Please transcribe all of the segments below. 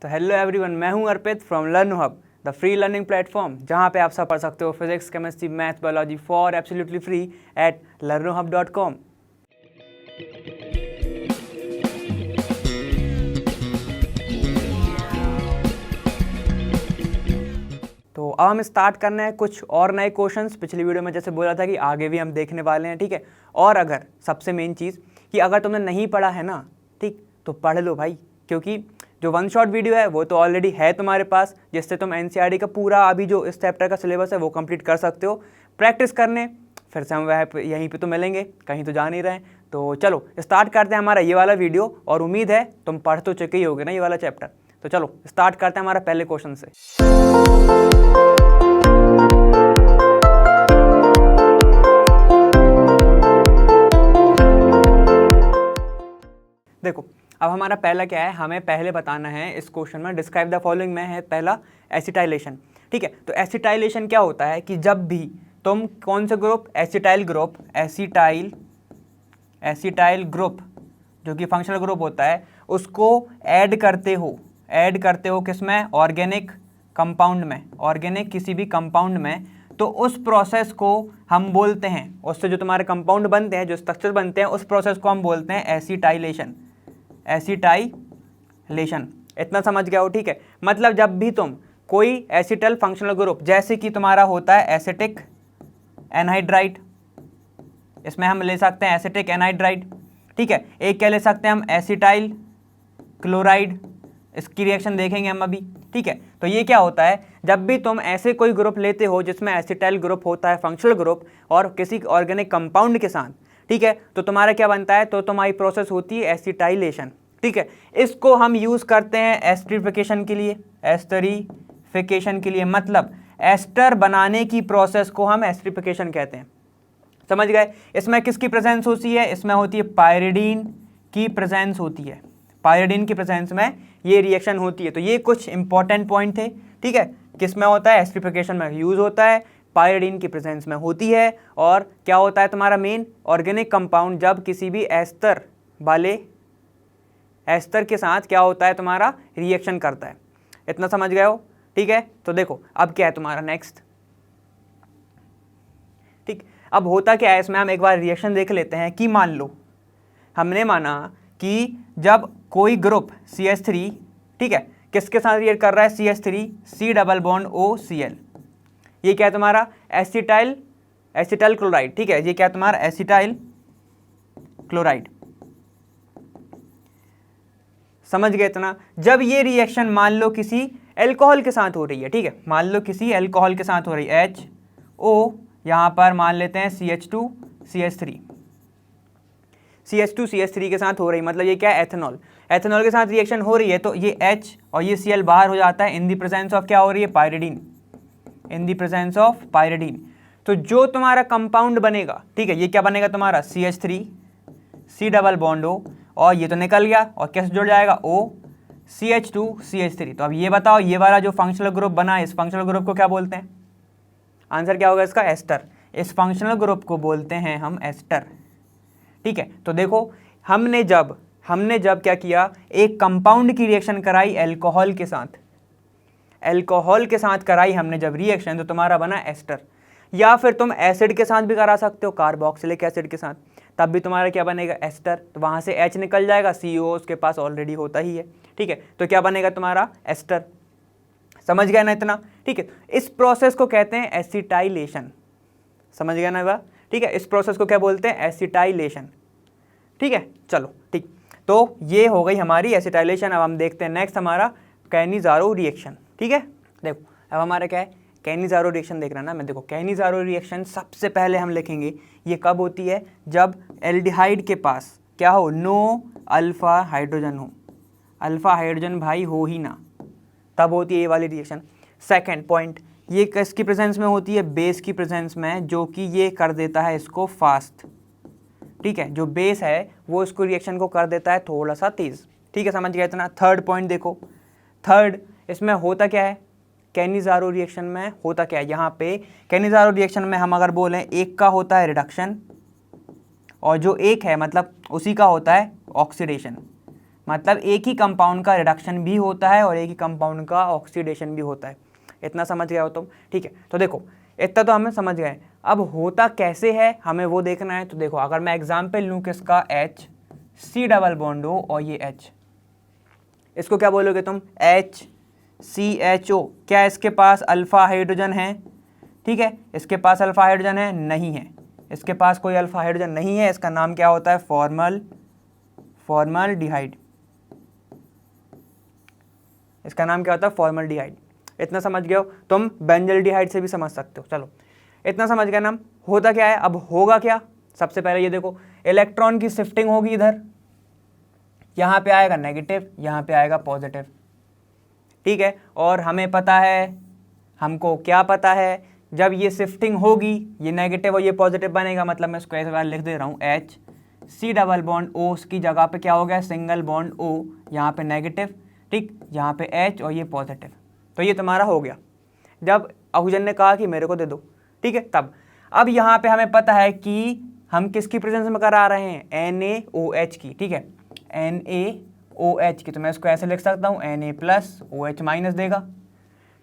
तो hello everyone, मैं हूं Arpit from learn hub, the free learning platform, जहां पे आप सब पढ़ सकते हो physics, chemistry, math, biology for absolutely free at learnohub.com। तो अब हम स्टार्ट करना है कुछ और नए क्वेश्चंस। पिछली वीडियो में जैसे बोला था कि आगे भी हम देखने वाले हैं, ठीक है। और अगर सबसे मेन चीज़ कि अगर तुमने नहीं पढ़ा है ना, ठीक, तो पढ़ लो भाई, क्योंकि जो वन शॉट वीडियो है वो तो ऑलरेडी है तुम्हारे पास, जिससे तुम एनसीईआरटी का पूरा अभी जो इस चैप्टर का सिलेबस है वो कंप्लीट कर सकते हो। प्रैक्टिस करने फिर से हम वह यहीं पे तो मिलेंगे, कहीं तो जा नहीं रहे। तो चलो स्टार्ट करते हैं हमारा ये वाला वीडियो, और उम्मीद है तुम पढ़ तो चुके ही होगे ना ये वाला चैप्टर। तो चलो स्टार्ट करते हैं हमारा पहले क्वेश्चन से। देखो अब हमारा पहला क्या है, हमें पहले बताना है इस क्वेश्चन में डिस्क्राइब द फॉलोइंग में है पहला एसिटाइलेशन, ठीक है। तो एसिटाइलेशन क्या होता है कि जब भी तुम कौन से ग्रुप, एसिटाइल ग्रुप जो कि फंक्शनल ग्रुप होता है, उसको ऐड करते हो किसमें, ऑर्गेनिक कंपाउंड में, ऑर्गेनिक किसी भी कंपाउंड में, तो उस प्रोसेस को हम बोलते हैं, उससे जो तुम्हारे कंपाउंड बनते हैं, जो स्ट्रक्चर बनते हैं, उस प्रोसेस को हम बोलते हैं एसिटाइलेशन। इतना समझ गया हो, ठीक है। मतलब जब भी तुम कोई एसिटल फंक्शनल ग्रुप, जैसे कि तुम्हारा होता है एसिटिक एनहाइड्राइड, इसमें हम ले सकते हैं एसिटिक एनहाइड्राइड, ठीक है। एक क्या ले सकते हैं हम, एसिटाइल क्लोराइड, इसकी रिएक्शन देखेंगे हम अभी, ठीक है। तो ये क्या होता है, जब भी तुम ऐसे कोई ग्रुप लेते हो जिसमें एसिटाइल ग्रुप होता है फंक्शनल ग्रुप और किसी ऑर्गेनिक कंपाउंड के साथ, ठीक है, तो तुम्हारा क्या बनता है, तो तुम्हारी प्रोसेस होती है एसिटाइलेशन, ठीक है। इसको हम यूज़ करते हैं एस्टरिफिकेशन के लिए, मतलब एस्टर बनाने की प्रोसेस को हम एस्टरिफिकेशन कहते हैं, समझ गए। इसमें किसकी प्रेजेंस होती है, इसमें होती है पायरिडीन की प्रेजेंस होती है, पायरिडीन की प्रेजेंस में ये रिएक्शन होती है। तो ये कुछ इंपॉर्टेंट पॉइंट थे, ठीक है। किसमें होता है, एस्टरिफिकेशन में यूज़ होता है, पायरिडीन की प्रेजेंस में होती है। और क्या होता है तुम्हारा मेन, ऑर्गेनिक कंपाउंड जब किसी भी एस्टर के साथ क्या होता है, तुम्हारा रिएक्शन करता है। इतना समझ गए हो, ठीक है। तो देखो अब क्या है तुम्हारा नेक्स्ट, ठीक। अब होता क्या है इसमें, हम एक बार रिएक्शन देख लेते हैं कि मान लो हमने माना कि जब कोई ग्रुप CH3, ठीक है, किसके साथ रिएक्ट कर रहा है, CH3 C double bond OCl, ये क्या है तुम्हारा एसिटाइल क्लोराइड, ठीक है। ये क्या है तुम्हारा एसिटाइल क्लोराइड, समझ गए इतना। जब ये रिएक्शन मान लो किसी एल्कोहल के साथ हो रही है, ठीक है, मान लो किसी एल्कोहल के साथ हो रही है, HO, यहाँ पर मान लेते हैं CH2 CH3 के साथ हो रही, मतलब ये क्या है, एथेनॉल के साथ रिएक्शन हो रही है। तो ये H और ये Cl बाहर हो जाता है इन दी प्रेजेंस ऑफ क्या हो रही है, पायरिडीन, तो जो तुम्हारा कंपाउंड बनेगा, ठीक है, ये क्या बनेगा तुम्हारा CH3 C double bond O, और ये तो निकल गया, और कैसे जुड़ जाएगा O CH2 CH3। तो अब ये बताओ, ये वाला जो फंक्शनल ग्रुप बना है, इस फंक्शनल ग्रुप को क्या बोलते हैं, आंसर क्या होगा इसका, एस्टर। इस फंक्शनल ग्रुप को बोलते हैं हम एस्टर, ठीक है। तो देखो हमने जब क्या किया, एक कंपाउंड की रिएक्शन कराई एल्कोहल के साथ कराई हमने जब रिएक्शन, तो तुम्हारा बना एस्टर। या फिर तुम एसिड के साथ भी करा सकते हो, कार्बोक्सिलिक एसिड के साथ, तब भी तुम्हारा क्या बनेगा, एस्टर। तो वहाँ से H निकल जाएगा, CO उसके पास ऑलरेडी होता ही है, ठीक है। तो क्या बनेगा तुम्हारा एस्टर, समझ गया ना इतना, ठीक है। इस प्रोसेस को कहते हैं एसिटाइलेशन, समझ गया ना बा, ठीक है। इस प्रोसेस को क्या बोलते हैं, एसिटाइलेशन, ठीक है। चलो ठीक, तो ये हो गई हमारी एसिटाइलेशन। अब हम देखते हैं नेक्स्ट हमारा कैनिज़ारो रिएक्शन, ठीक है। देखो अब हमारा क्या है, कैनिज़ारो रिएक्शन देख रहा है ना मैं। देखो कैनिज़ारो रिएक्शन सबसे पहले हम लिखेंगे, ये कब होती है, जब एल्डिहाइड के पास क्या हो, नो अल्फा हाइड्रोजन हो, अल्फा हाइड्रोजन भाई हो ही ना, तब होती है ये वाली रिएक्शन। सेकेंड पॉइंट, ये किसकी प्रेजेंस में होती है, बेस की प्रेजेंस में, जो कि ये कर देता है इसको फास्ट, ठीक है। जो बेस है वो इसको रिएक्शन को कर देता है थोड़ा सा तेज, ठीक है, समझ गया इतना। थर्ड पॉइंट देखो, थर्ड इसमें होता क्या है, कैनिज़ारो रिएक्शन में होता क्या है, यहाँ पे कैनिज़ारो रिएक्शन में हम अगर बोलें, एक का होता है रिडक्शन और जो एक है मतलब उसी का होता है ऑक्सीडेशन, मतलब एक ही कंपाउंड का रिडक्शन भी होता है और एक ही कंपाउंड का ऑक्सीडेशन भी होता है। इतना समझ गए हो तुम? ठीक है, तो देखो इतना तो हमें समझ गए। अब होता कैसे है हमें वो देखना है। तो देखो अगर मैं एग्जाम्पल लूँ किसका, H C double bond O और ये H, इसको क्या बोलोगे तुम, HCHO। क्या इसके पास अल्फा हाइड्रोजन है? ठीक है, इसके पास अल्फा हाइड्रोजन है? नहीं है, इसके पास कोई अल्फा हाइड्रोजन नहीं है। इसका नाम क्या होता है, फॉर्मल्डिहाइड। इसका नाम क्या होता है, फॉर्मल्डिहाइड। इतना समझ गए हो तुम? बेंजल्डिहाइड से भी समझ सकते हो। चलो इतना समझ गए ना। होता क्या है, अब होगा क्या, सबसे पहले ये देखो इलेक्ट्रॉन की शिफ्टिंग होगी। इधर यहाँ पे आएगा नेगेटिव, यहाँ पे आएगा पॉजिटिव। ठीक है, और हमें पता है, हमको क्या पता है, जब ये शिफ्टिंग होगी ये नेगेटिव और ये पॉजिटिव बनेगा। मतलब मैं इसको ऐसे बार लिख दे रहा हूँ, H C double bond O, उसकी जगह पे क्या हो गया, सिंगल बॉन्ड O, यहाँ पे नेगेटिव, ठीक, यहाँ पे H और ये पॉजिटिव। तो ये तुम्हारा हो गया जब अहुजन ने कहा कि मेरे को दे दो। ठीक है, तब अब यहाँ पे हमें पता है कि हम किसकी प्रेजेंस में करा रहे हैं, NaOH की। ठीक है, NaOH की, तो मैं इसको ऐसे लिख सकता हूँ Na प्लस OH माइनस देगा।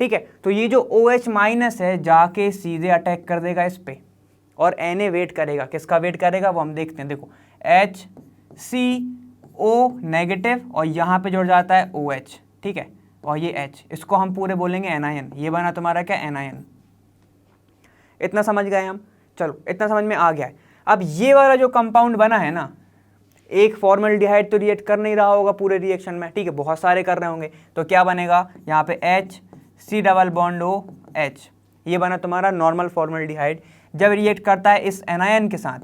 ठीक है, तो ये जो OH माइनस है जाके सीधे अटैक कर देगा इस पे, और Na वेट करेगा। किसका वेट करेगा वो हम देखते हैं। देखो HCO नेगेटिव और यहाँ पे जुड़ जाता है OH। ठीक है, और ये H, इसको हम पूरे बोलेंगे एनायन। ये बना तुम्हारा क्या, एनायन। इतना समझ गए हम? चलो इतना समझ में आ गया है। अब ये वाला जो कंपाउंड बना है ना, एक फॉर्मल्डिहाइड तो रिएक्ट कर नहीं रहा होगा पूरे रिएक्शन में। ठीक है, बहुत सारे कर रहे होंगे। तो क्या बनेगा, यहाँ पे H C double bond O H, ये बना तुम्हारा नॉर्मल फॉर्मल्डिहाइड। जब रिएक्ट करता है इस एनायन के साथ,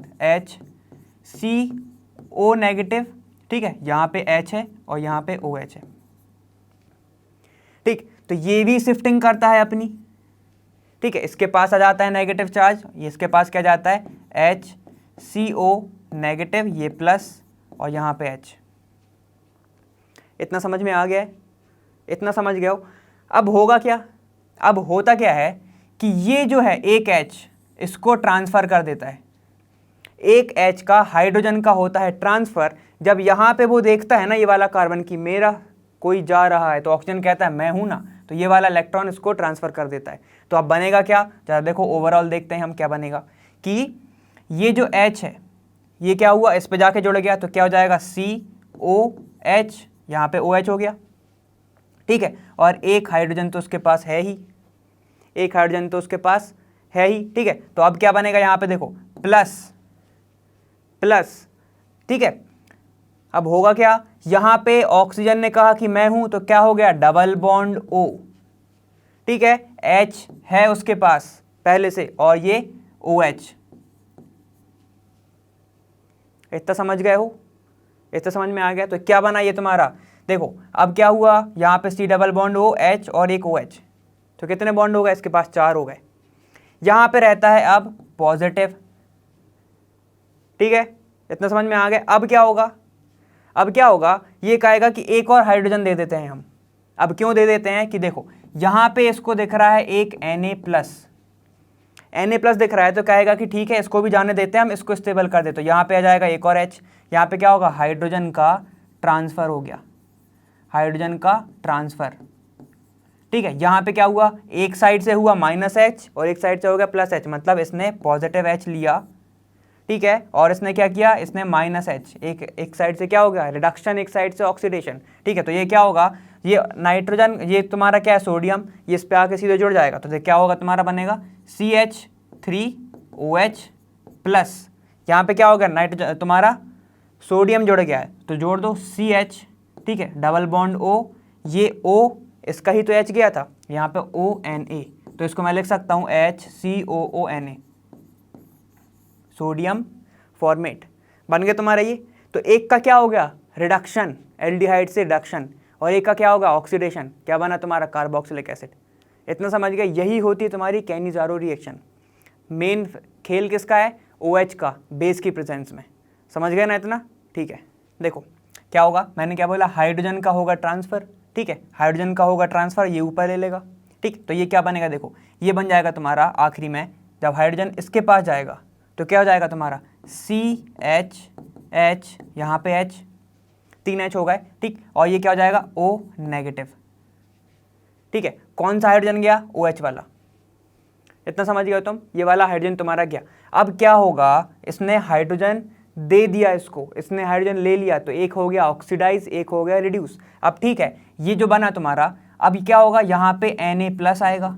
HCO नेगेटिव, ठीक है, यहाँ पे H है और यहाँ पे OH है। ठीक, तो ये भी शिफ्टिंग करता है अपनी। ठीक है, इसके पास आ जाता है नेगेटिव चार्ज, ये इसके पास क्या जाता है, HCO नेगेटिव, ये प्लस और यहाँ पे H। इतना समझ में आ गया है? इतना समझ गए हो? अब होगा क्या, अब होता क्या है कि ये जो है एक H इसको ट्रांसफ़र कर देता है। एक H का हाइड्रोजन का होता है ट्रांसफ़र। जब यहाँ पे वो देखता है ना ये वाला कार्बन की मेरा कोई जा रहा है, तो ऑक्सीजन कहता है मैं हूँ ना, तो ये वाला इलेक्ट्रॉन इसको ट्रांसफ़र कर देता है। तो अब बनेगा क्या, जरा देखो ओवरऑल देखते हैं हम क्या बनेगा, कि ये जो H है ये क्या हुआ, इस पे जाके जुड़ गया, तो क्या हो जाएगा, COH, यहाँ पे OH हो गया। ठीक है, और एक हाइड्रोजन तो उसके पास है ही, एक हाइड्रोजन तो उसके पास है ही। ठीक है, तो अब क्या बनेगा, यहाँ पे देखो प्लस प्लस। ठीक है, अब होगा क्या, यहाँ पे ऑक्सीजन ने कहा कि मैं हूं, तो क्या हो गया, डबल बॉन्ड O। ठीक है, H है उसके पास पहले से और ये OH। इतना समझ गए हो? इतना समझ में आ गया? तो क्या बना ये तुम्हारा, देखो अब क्या हुआ, यहाँ पे C double bond O H और एक OH, तो कितने बॉन्ड हो गए, इसके पास 4 हो गए। यहाँ पे रहता है अब पॉजिटिव। ठीक है, इतना समझ में आ गया? अब क्या होगा, अब क्या होगा, ये कहेगा कि एक और हाइड्रोजन दे देते हैं हम। अब क्यों दे देते हैं कि देखो यहाँ पे इसको दिख रहा है एक Na प्लस दिख रहा है, तो कहेगा कि ठीक है इसको भी जाने देते हैं हम, इसको स्टेबल कर देते। तो यहाँ पे आ जाएगा एक और H, यहाँ पे क्या होगा, हाइड्रोजन का ट्रांसफ़र हो गया, हाइड्रोजन का ट्रांसफ़र। ठीक है, यहाँ पे क्या हुआ, एक साइड से हुआ -H और एक साइड से हो गया +H, मतलब इसने पॉजिटिव H लिया। ठीक है, और इसने क्या किया, इसने -H, एक साइड से क्या हो गया, रिडक्शन, एक साइड से ऑक्सीडेशन। ठीक है, तो ये क्या होगा, ये नाइट्रोजन, ये तुम्हारा क्या है, सोडियम, ये इस पे आके सीधे जुड़ जाएगा। तो क्या होगा तुम्हारा, बनेगा CH3OH प्लस, यहाँ पे क्या होगा, नाइट्रोजन तुम्हारा सोडियम जुड़ गया है, तो जोड़ दो CH। ठीक है, डबल बॉन्ड O, ये O इसका ही तो H गया था, यहाँ पे ONA, तो इसको मैं लिख सकता हूँ HCOONA, सोडियम फॉर्मेट बन गया तुम्हारा ये। तो एक का क्या हो गया, रिडक्शन, एल्डिहाइड से रिडक्शन, और एक का क्या होगा, ऑक्सीडेशन, क्या बना तुम्हारा, कार्बोक्सिलिक एसिड। इतना समझ गए? यही होती है तुम्हारी कैनिज़ारो रिएक्शन। मेन खेल किसका है, OH का, बेस की प्रेजेंस में। समझ गए ना इतना? ठीक है, देखो क्या होगा, मैंने क्या बोला, हाइड्रोजन का होगा ट्रांसफ़र। ठीक है, हाइड्रोजन का होगा ट्रांसफ़र, ये ऊपर ले लेगा। ठीक, तो ये क्या बनेगा, देखो ये बन जाएगा तुम्हारा आखिरी में, जब हाइड्रोजन इसके पास जाएगा तो क्या हो जाएगा तुम्हारा, CH, H, यहाँ पे H, 3 H हो गए, ठीक, और ये क्या हो जाएगा O नेगेटिव, ठीक है। कौन सा हाइड्रोजन गया, OH वाला, इतना समझ गए तुम, ये वाला हाइड्रोजन तुम्हारा गया। अब क्या होगा, इसने हाइड्रोजन दे दिया इसको, इसने हाइड्रोजन ले लिया, तो एक हो गया ऑक्सीडाइज, एक हो गया रिड्यूस। अब ठीक है, ये जो बना तुम्हारा, अब क्या होगा, यहाँ पे Na+ आएगा,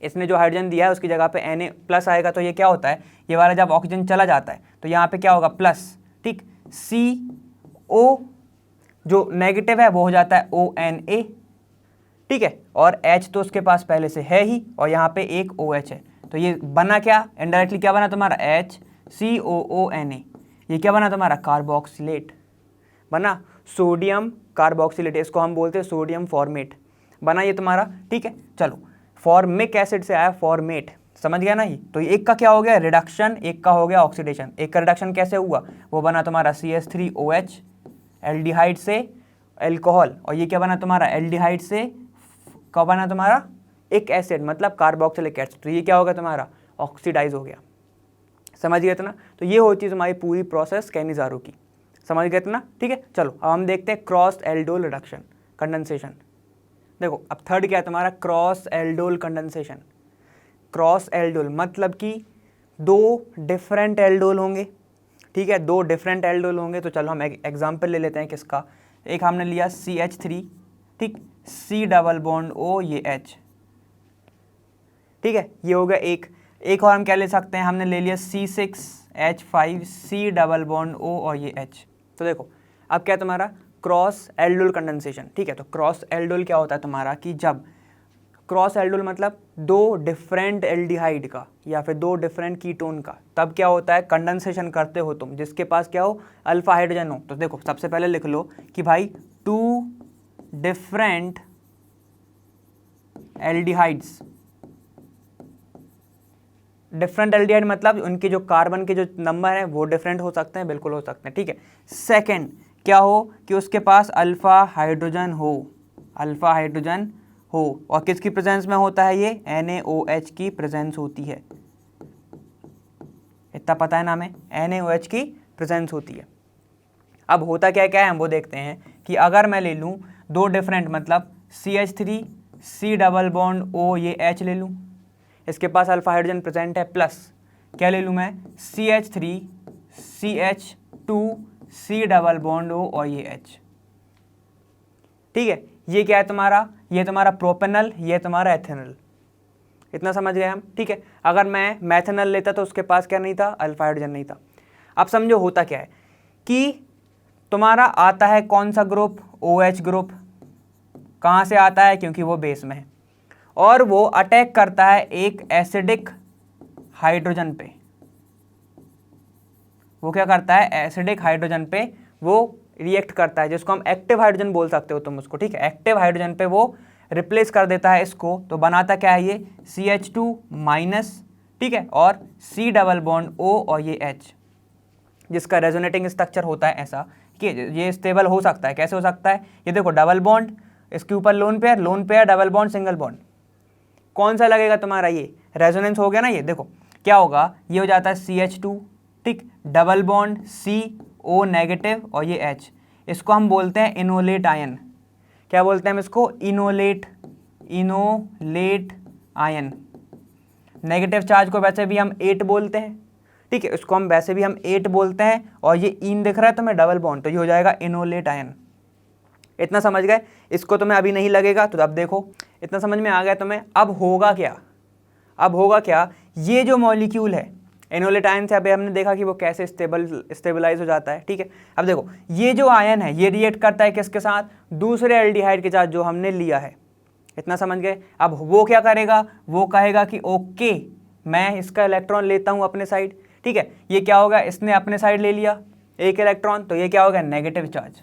इसने जो हाइड्रोजन दिया है उसकी जगह पे Na+ आएगा, तो ये क्या होता है, ये वाला जब ऑक्सीजन चला जाता है तो यहाँ पे क्या होगा प्लस, ठीक, CO जो नेगेटिव है वो हो जाता है ONA, ठीक है, और H तो उसके पास पहले से है ही, और यहाँ पे एक OH है, तो ये बना क्या, इनडायरेक्टली क्या बना तुम्हारा HCOONA, ये क्या बना तुम्हारा कार्बोक्सिलेट बना, सोडियम कार्बोक्सिलेट, इसको हम बोलते हैं सोडियम फॉर्मेट बना ये तुम्हारा, ठीक है। चलो फॉर्मिक एसिड से आया फॉर्मेट, समझ गया ना, ही तो एक का क्या हो गया रिडक्शन, एक का हो गया ऑक्सीडेशन। एक का रिडक्शन कैसे हुआ, वो बना तुम्हारा CH3OH एल्डिहाइड से एल्कोहल, और ये क्या बना तुम्हारा एल्डिहाइड से क्या बना तुम्हारा एक एसिड, मतलब कार्बोक्सिलिक एसिड, तो ये क्या होगा तुम्हारा ऑक्सीडाइज हो गया, समझ गए थे ना। तो ये होती है तुम्हारी पूरी प्रोसेस कैनिज़ारो की, समझ गए थे ना, ठीक है। चलो अब हम देखते हैं क्रॉस एल्डोल रिडक्शन कंडेंसेशन। देखो अब थर्ड क्या है तुम्हारा, cross aldol condensation. Cross aldol मतलब कि दो डिफरेंट एल्डोल होंगे, ठीक है, दो डिफरेंट एल्डोल होंगे। तो चलो हम एक एग्जांपल ले लेते हैं किसका, एक हमने लिया CH3, ठीक, C+O ये H, ठीक है, ये हो गया एक और हम क्या ले सकते हैं, हमने ले लिया C6H5 C+O और ये H। तो देखो अब क्या तुम्हारा क्रॉस एल्डोल कंडेंसेशन, ठीक है। तो क्रॉस एल्डोल क्या होता है तुम्हारा कि जब क्रॉस एल्डोल मतलब दो डिफरेंट एल्डिहाइड का या फिर दो डिफरेंट कीटोन का, तब क्या होता है कंडेंसेशन करते हो तुम, जिसके पास क्या हो अल्फा हाइड्रोजन हो। तो देखो सबसे पहले लिख लो कि भाई two different aldehydes, different aldehyde मतलब उनके जो कार्बन के जो नंबर हैं वो डिफरेंट हो सकते हैं, बिल्कुल हो सकते हैं, ठीक है। सेकंड क्या हो कि उसके पास अल्फा हाइड्रोजन हो, अल्फा हाइड्रोजन हो, और किसकी प्रेजेंस में होता है ये NaOH की प्रेजेंस होती है, इतना पता है ना हमें, NaOH की प्रेजेंस होती है। अब होता क्या है हम वो देखते हैं कि अगर मैं ले लूँ दो डिफरेंट मतलब CH3 C+O ये H ले लूँ, इसके पास अल्फा हाइड्रोजन प्रेजेंट है, प्लस क्या ले लूँ मैं CH3 CH2 C+O और ये H, ठीक है। ये क्या है तुम्हारा, ये तुम्हारा प्रोपेनल, ये तुम्हारा एथेनल, इतना समझ गए हम, ठीक है। अगर मैं मैथेनल लेता तो उसके पास क्या नहीं था, अल्फा हाइड्रोजन नहीं था। अब समझो होता क्या है कि तुम्हारा आता है कौन सा ग्रुप, OH ग्रुप, कहाँ से आता है, क्योंकि वो बेस में है, और वो अटैक करता है एक एसिडिक हाइड्रोजन पे, वो क्या करता है एसिडिक हाइड्रोजन पे वो रिएक्ट करता है, जिसको हम एक्टिव हाइड्रोजन बोल सकते हो तुम उसको, ठीक है। एक्टिव हाइड्रोजन पे वो रिप्लेस कर देता है इसको, तो बनाता क्या है ये CH2-, ठीक है, और C+O और ये H, जिसका रेजोनेटिंग स्ट्रक्चर होता है ऐसा कि ये स्टेबल हो सकता है। कैसे हो सकता है, ये देखो डबल बॉन्ड, इसके ऊपर lone pair double bond single bond, कौन सा लगेगा तुम्हारा, ये रेजोनेंस हो गया ना। ये देखो क्या होगा, ये हो जाता है CH2, ठीक, डबल बॉन्ड CO नेगेटिव और ये H, इसको हम बोलते हैं इनोलेट आयन। क्या बोलते हैं हम इसको, इनोलेट आयन। नेगेटिव चार्ज को वैसे भी हम 8 बोलते हैं, ठीक है, इसको हम वैसे भी हम 8 बोलते हैं, और ये इन दिख रहा है तुम्हें डबल बॉन्ड, तो ये हो जाएगा इनोलेट आयन। इतना समझ गए, इसको तुम्हें अभी नहीं लगेगा, तो अब देखो इतना समझ में आ गया तुम्हें। अब होगा क्या, ये जो मॉलिक्यूल है इनोलेट आयन से अभी हमने देखा कि वो कैसे स्टेबलाइज हो जाता है, ठीक है। अब देखो ये जो आयन है ये रिएक्ट करता है किसके साथ, दूसरे एल्डिहाइड के साथ जो हमने लिया है, इतना समझ गए। अब वो क्या करेगा, वो कहेगा कि ओके मैं इसका इलेक्ट्रॉन लेता हूँ अपने साइड, ठीक है। ये क्या होगा, इसने अपने साइड ले लिया एक इलेक्ट्रॉन, तो ये क्या हो गया नेगेटिव चार्ज,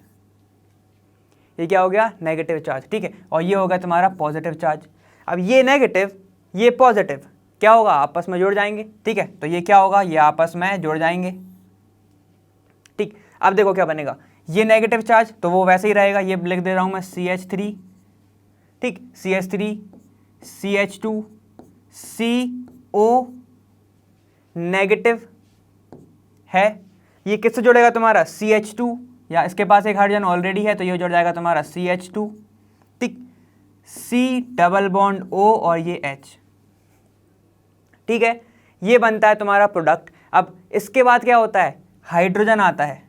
ये क्या हो गया नेगेटिव चार्ज, ठीक है, और ये होगा तुम्हारा पॉजिटिव चार्ज। अब ये नेगेटिव ये पॉजिटिव क्या होगा, आपस में जुड़ जाएंगे, ठीक है, तो ये क्या होगा, ये आपस में जुड़ जाएंगे, ठीक। अब देखो क्या बनेगा, ये नेगेटिव चार्ज तो वो वैसे ही रहेगा, ये लिख दे रहा हूं मैं CH3, ठीक, CH3 CH2 CO नेगेटिव है, ये किससे जुड़ेगा तुम्हारा CH2 या इसके पास एक हाइड्रोजन ऑलरेडी है तो ये जुड़ जाएगा तुम्हारा CH2, ठीक, C डबल बॉन्ड O और ये H, ठीक है, ये बनता है तुम्हारा प्रोडक्ट। अब इसके बाद क्या होता है, हाइड्रोजन आता है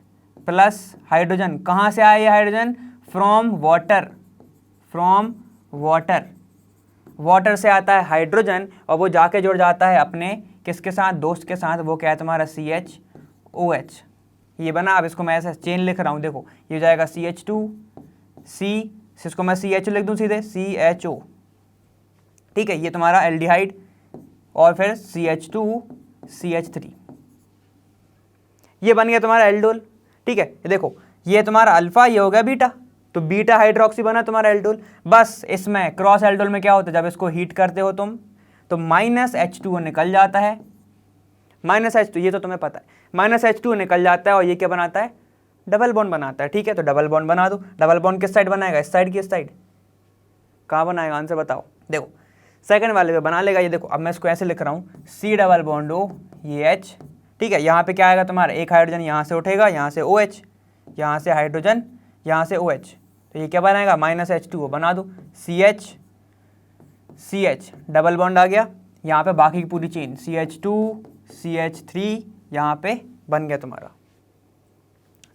प्लस हाइड्रोजन, कहाँ से आया ये hydrogen, from water, from water, water से आता है हाइड्रोजन और वो जाके जुड़ जाता है अपने किसके साथ, दोस्त के साथ, वो क्या है तुम्हारा CHOH, ये बना। अब इसको मैं ऐसा चेन लिख रहा हूँ, देखो ये हो जाएगा CH2 C, इसको मैं CH लिख दूँ सीधे CHO, ठीक है, ये तुम्हारा एल्डिहाइड और फिर CH2 CH3, ये बन गया तुम्हारा एल्डोल, ठीक है। ये देखो ये तुम्हारा अल्फा, ये हो गया बीटा, तो बीटा हाइड्रोक्सी बना तुम्हारा एल्डोल। बस इसमें क्रॉस एल्डोल में क्या होता है, जब इसको हीट करते हो तुम तो -H2O निकल जाता है, -H2, ये तो तुम्हें पता है, -H2O निकल जाता है और ये क्या बनाता है, डबल बॉन्ड बनाता है, ठीक है। तो डबल बॉन्ड बना दो, डबल बॉन्ड किस साइड बनाएगा, इस साइड की इस साइड, कहाँ बनाएगा, आंसर बताओ। देखो सेकंड वाले पे बना लेगा, ये देखो अब मैं इसको ऐसे लिख रहा हूँ C डबल बॉन्ड O, ये H, ठीक है। यहाँ पे क्या आएगा तुम्हारा, एक हाइड्रोजन यहाँ से उठेगा, यहाँ से OH, यहाँ से हाइड्रोजन, यहाँ से OH, तो ये क्या बनाएगा, -H2O बना दो, CH डबल बॉन्ड आ गया, यहाँ पे बाकी की पूरी चेन CH2 CH3 यहाँ पे बन गया तुम्हारा,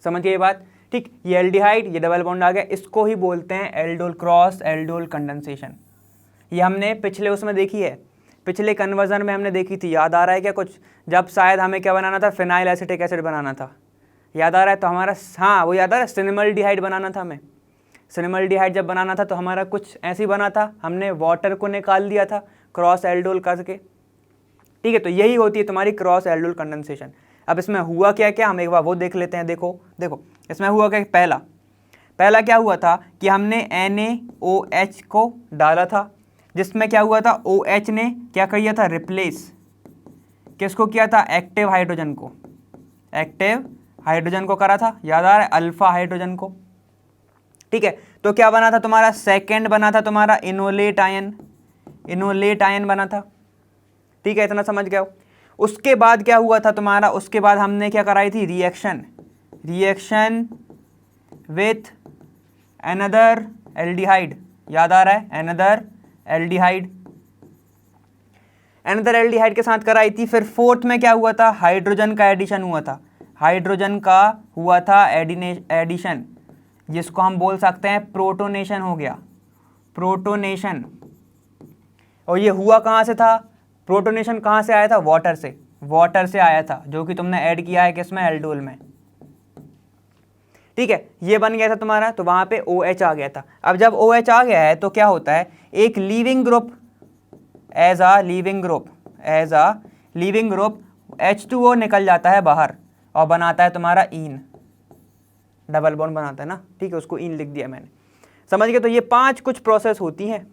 समझ गए ये बात, ठीक। ये एल्डिहाइड, ये डबल बॉन्ड आ गया, इसको ही बोलते हैं एल्डोल क्रॉस एल्डोल कंडेंसेशन। ये हमने पिछले उसमें देखी है, पिछले कन्वर्जन में हमने देखी थी, याद आ रहा है क्या कुछ, जब शायद हमें क्या बनाना था, फिनाइल एसिटिक एसिड बनाना था, याद आ रहा है, तो हमारा, हाँ वो याद आ रहा है, सिनेमल्डिहाइड बनाना था हमें, सिनेमल्डिहाइड जब बनाना था तो हमारा कुछ ऐसे ही बना था, हमने वाटर को निकाल दिया था क्रॉस एल्डोल करके, ठीक है। तो यही होती है तुम्हारी क्रॉस एल्डोल कंडेंसेशन। अब इसमें हुआ क्या क्या, हम एक बार वो देख लेते हैं। देखो देखो इसमें हुआ क्या, पहला क्या हुआ था कि हमने NaOH को डाला था, जिसमें क्या हुआ था, OH ने क्या किया था, रिप्लेस किसको किया था, एक्टिव हाइड्रोजन को, एक्टिव हाइड्रोजन को करा था, याद आ रहा है, अल्फा हाइड्रोजन को, ठीक है। तो क्या बना था तुम्हारा, सेकंड बना था तुम्हारा इनोलेट आयन, इनोलेट आयन बना था, ठीक है, इतना समझ गए हो। उसके बाद क्या हुआ था तुम्हारा, उसके बाद हमने क्या कराई थी, रिएक्शन विथ अनदर एल्डिहाइड, याद आ रहा है, अनदर एल्डिहाइड के साथ कराई थी। फिर फोर्थ में क्या हुआ था, हाइड्रोजन का एडिशन हुआ था, हाइड्रोजन का हुआ था एडिशन, जिसको हम बोल सकते हैं प्रोटोनेशन हो गया, प्रोटोनेशन। और ये हुआ कहाँ से था, प्रोटोनेशन कहाँ से आया था, वाटर से आया था, जो कि तुमने ऐड किया है किसमें, एल्डोल में, ठीक है। ये बन गया था तुम्हारा, तो वहाँ पे OH आ गया था। अब जब OH आ गया है तो क्या होता है, एक leaving group, as a leaving group H2O निकल जाता है बाहर और बनाता है तुम्हारा ईन, डबल बॉन्ड बनाता है ना, ठीक है, उसको ईन लिख दिया मैंने, समझ गए। तो ये 5 कुछ प्रोसेस होती हैं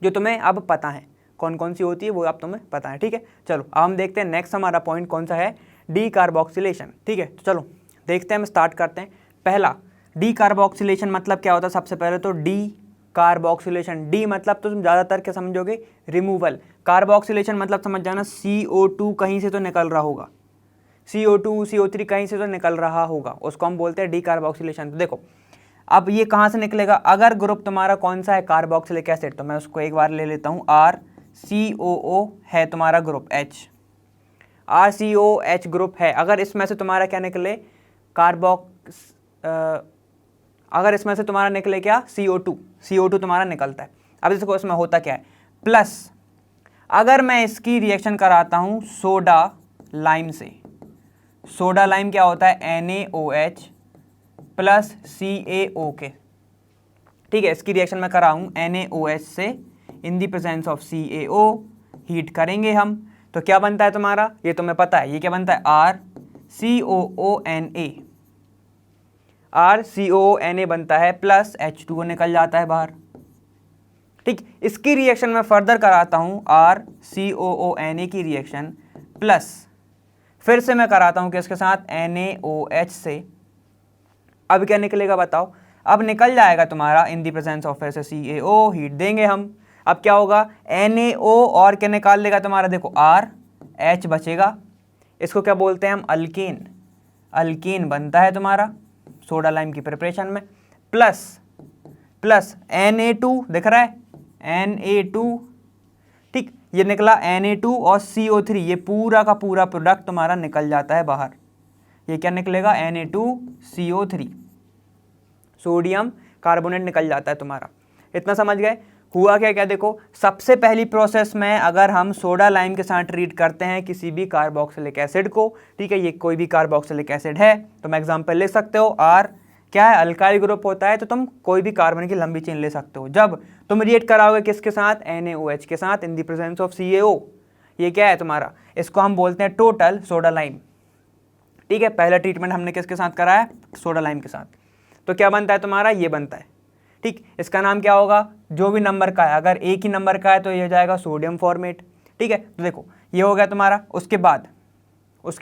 जो तुम्हें अब पता है, कौन कौन सी होती है वो अब तुम्हें पता है, ठीक है। चलो अब हम देखते हैं नेक्स्ट हमारा पॉइंट कौन सा है, डीकार्बोक्सिलेशन, ठीक है। तो चलो देखते हैं, हम स्टार्ट करते हैं। पहला, डीकार्बोक्सिलेशन मतलब क्या होता है, सबसे पहले तो डीकार्बोक्सिलेशन, डी मतलब तो तुम ज़्यादातर क्या समझोगे, रिमूवल, कार्बोक्सिलेशन मतलब समझ जाना CO2 कहीं से तो निकल रहा होगा, CO2 CO3 कहीं से तो निकल रहा होगा, उसको हम बोलते हैं डीकार्बोक्सिलेशन। तो देखो अब ये कहाँ से निकलेगा, अगर ग्रुप तुम्हारा कौन सा है, कार्बोक्सिलिक एसिड, तो मैं उसको एक बार ले लेता हूँ, RCOO है तुम्हारा ग्रुप, RCOH ग्रुप है। अगर इसमें से तुम्हारा क्या निकले, अगर इसमें से तुम्हारा निकले क्या, CO2 तुम्हारा निकलता है। अब देखो इसमें होता क्या है, प्लस अगर मैं इसकी रिएक्शन कराता हूँ सोडा लाइम से, सोडा लाइम क्या होता है, NaOH प्लस CaO के, ठीक है, इसकी रिएक्शन मैं कराऊँ NaOH से in the presence of CaO, heat करेंगे हम, तो क्या बनता है तुम्हारा, ये तुम्हें पता है, ये क्या बनता है, RCOONA बनता है, प्लस H2O निकल जाता है बाहर, ठीक। इसकी रिएक्शन में फर्दर कराता हूँ RCOONA की रिएक्शन, प्लस फिर से मैं कराता हूँ किसके साथ, NaOH से। अब क्या निकलेगा बताओ, अब निकल जाएगा तुम्हारा इन दी प्रेजेंस ऑफ ऐसे CaO, हीट देंगे हम, अब क्या होगा, NaO और क्या निकाल लेगा तुम्हारा, देखो RH बचेगा, इसको क्या बोलते हैं हम, अल्कीन बनता है तुम्हारा, सोडा लाइम की प्रिपरेशन में, प्लस Na2 दिख रहा है Na2, ठीक, ये निकला Na2 और CO3, ये पूरा का पूरा प्रोडक्ट तुम्हारा निकल जाता है बाहर। ये क्या निकलेगा Na2CO3, सोडियम कार्बोनेट निकल जाता है तुम्हारा। इतना समझ गए? हुआ क्या देखो, सबसे पहली प्रोसेस में अगर हम सोडा लाइम के साथ ट्रीट करते हैं किसी भी कार्बोक्सिलिक एसिड को, ठीक है, ये कोई भी कार्बोक्सिलिक एसिड है, तुम एग्जांपल ले सकते हो R क्या है, अल्काइल ग्रुप होता है, तो तुम कोई भी कार्बन की लंबी चेन ले सकते हो। जब तुम रिएक्ट कराओगे किसके साथ, NaOH के साथ in the presence of CaO, ये क्या है तुम्हारा, इसको हम बोलते हैं टोटल सोडा लाइम, ठीक है। पहला ट्रीटमेंट हमने किसके साथ कराया, सोडा लाइम के साथ, तो क्या बनता है तुम्हारा, ये बनता है, ठीक। इसका नाम क्या होगा, जो भी नंबर का है, अगर एक ही नंबर का है तो ये हो जाएगा सोडियम फॉर्मेट, ठीक है। तो देखो ये हो गया तुम्हारा। उसके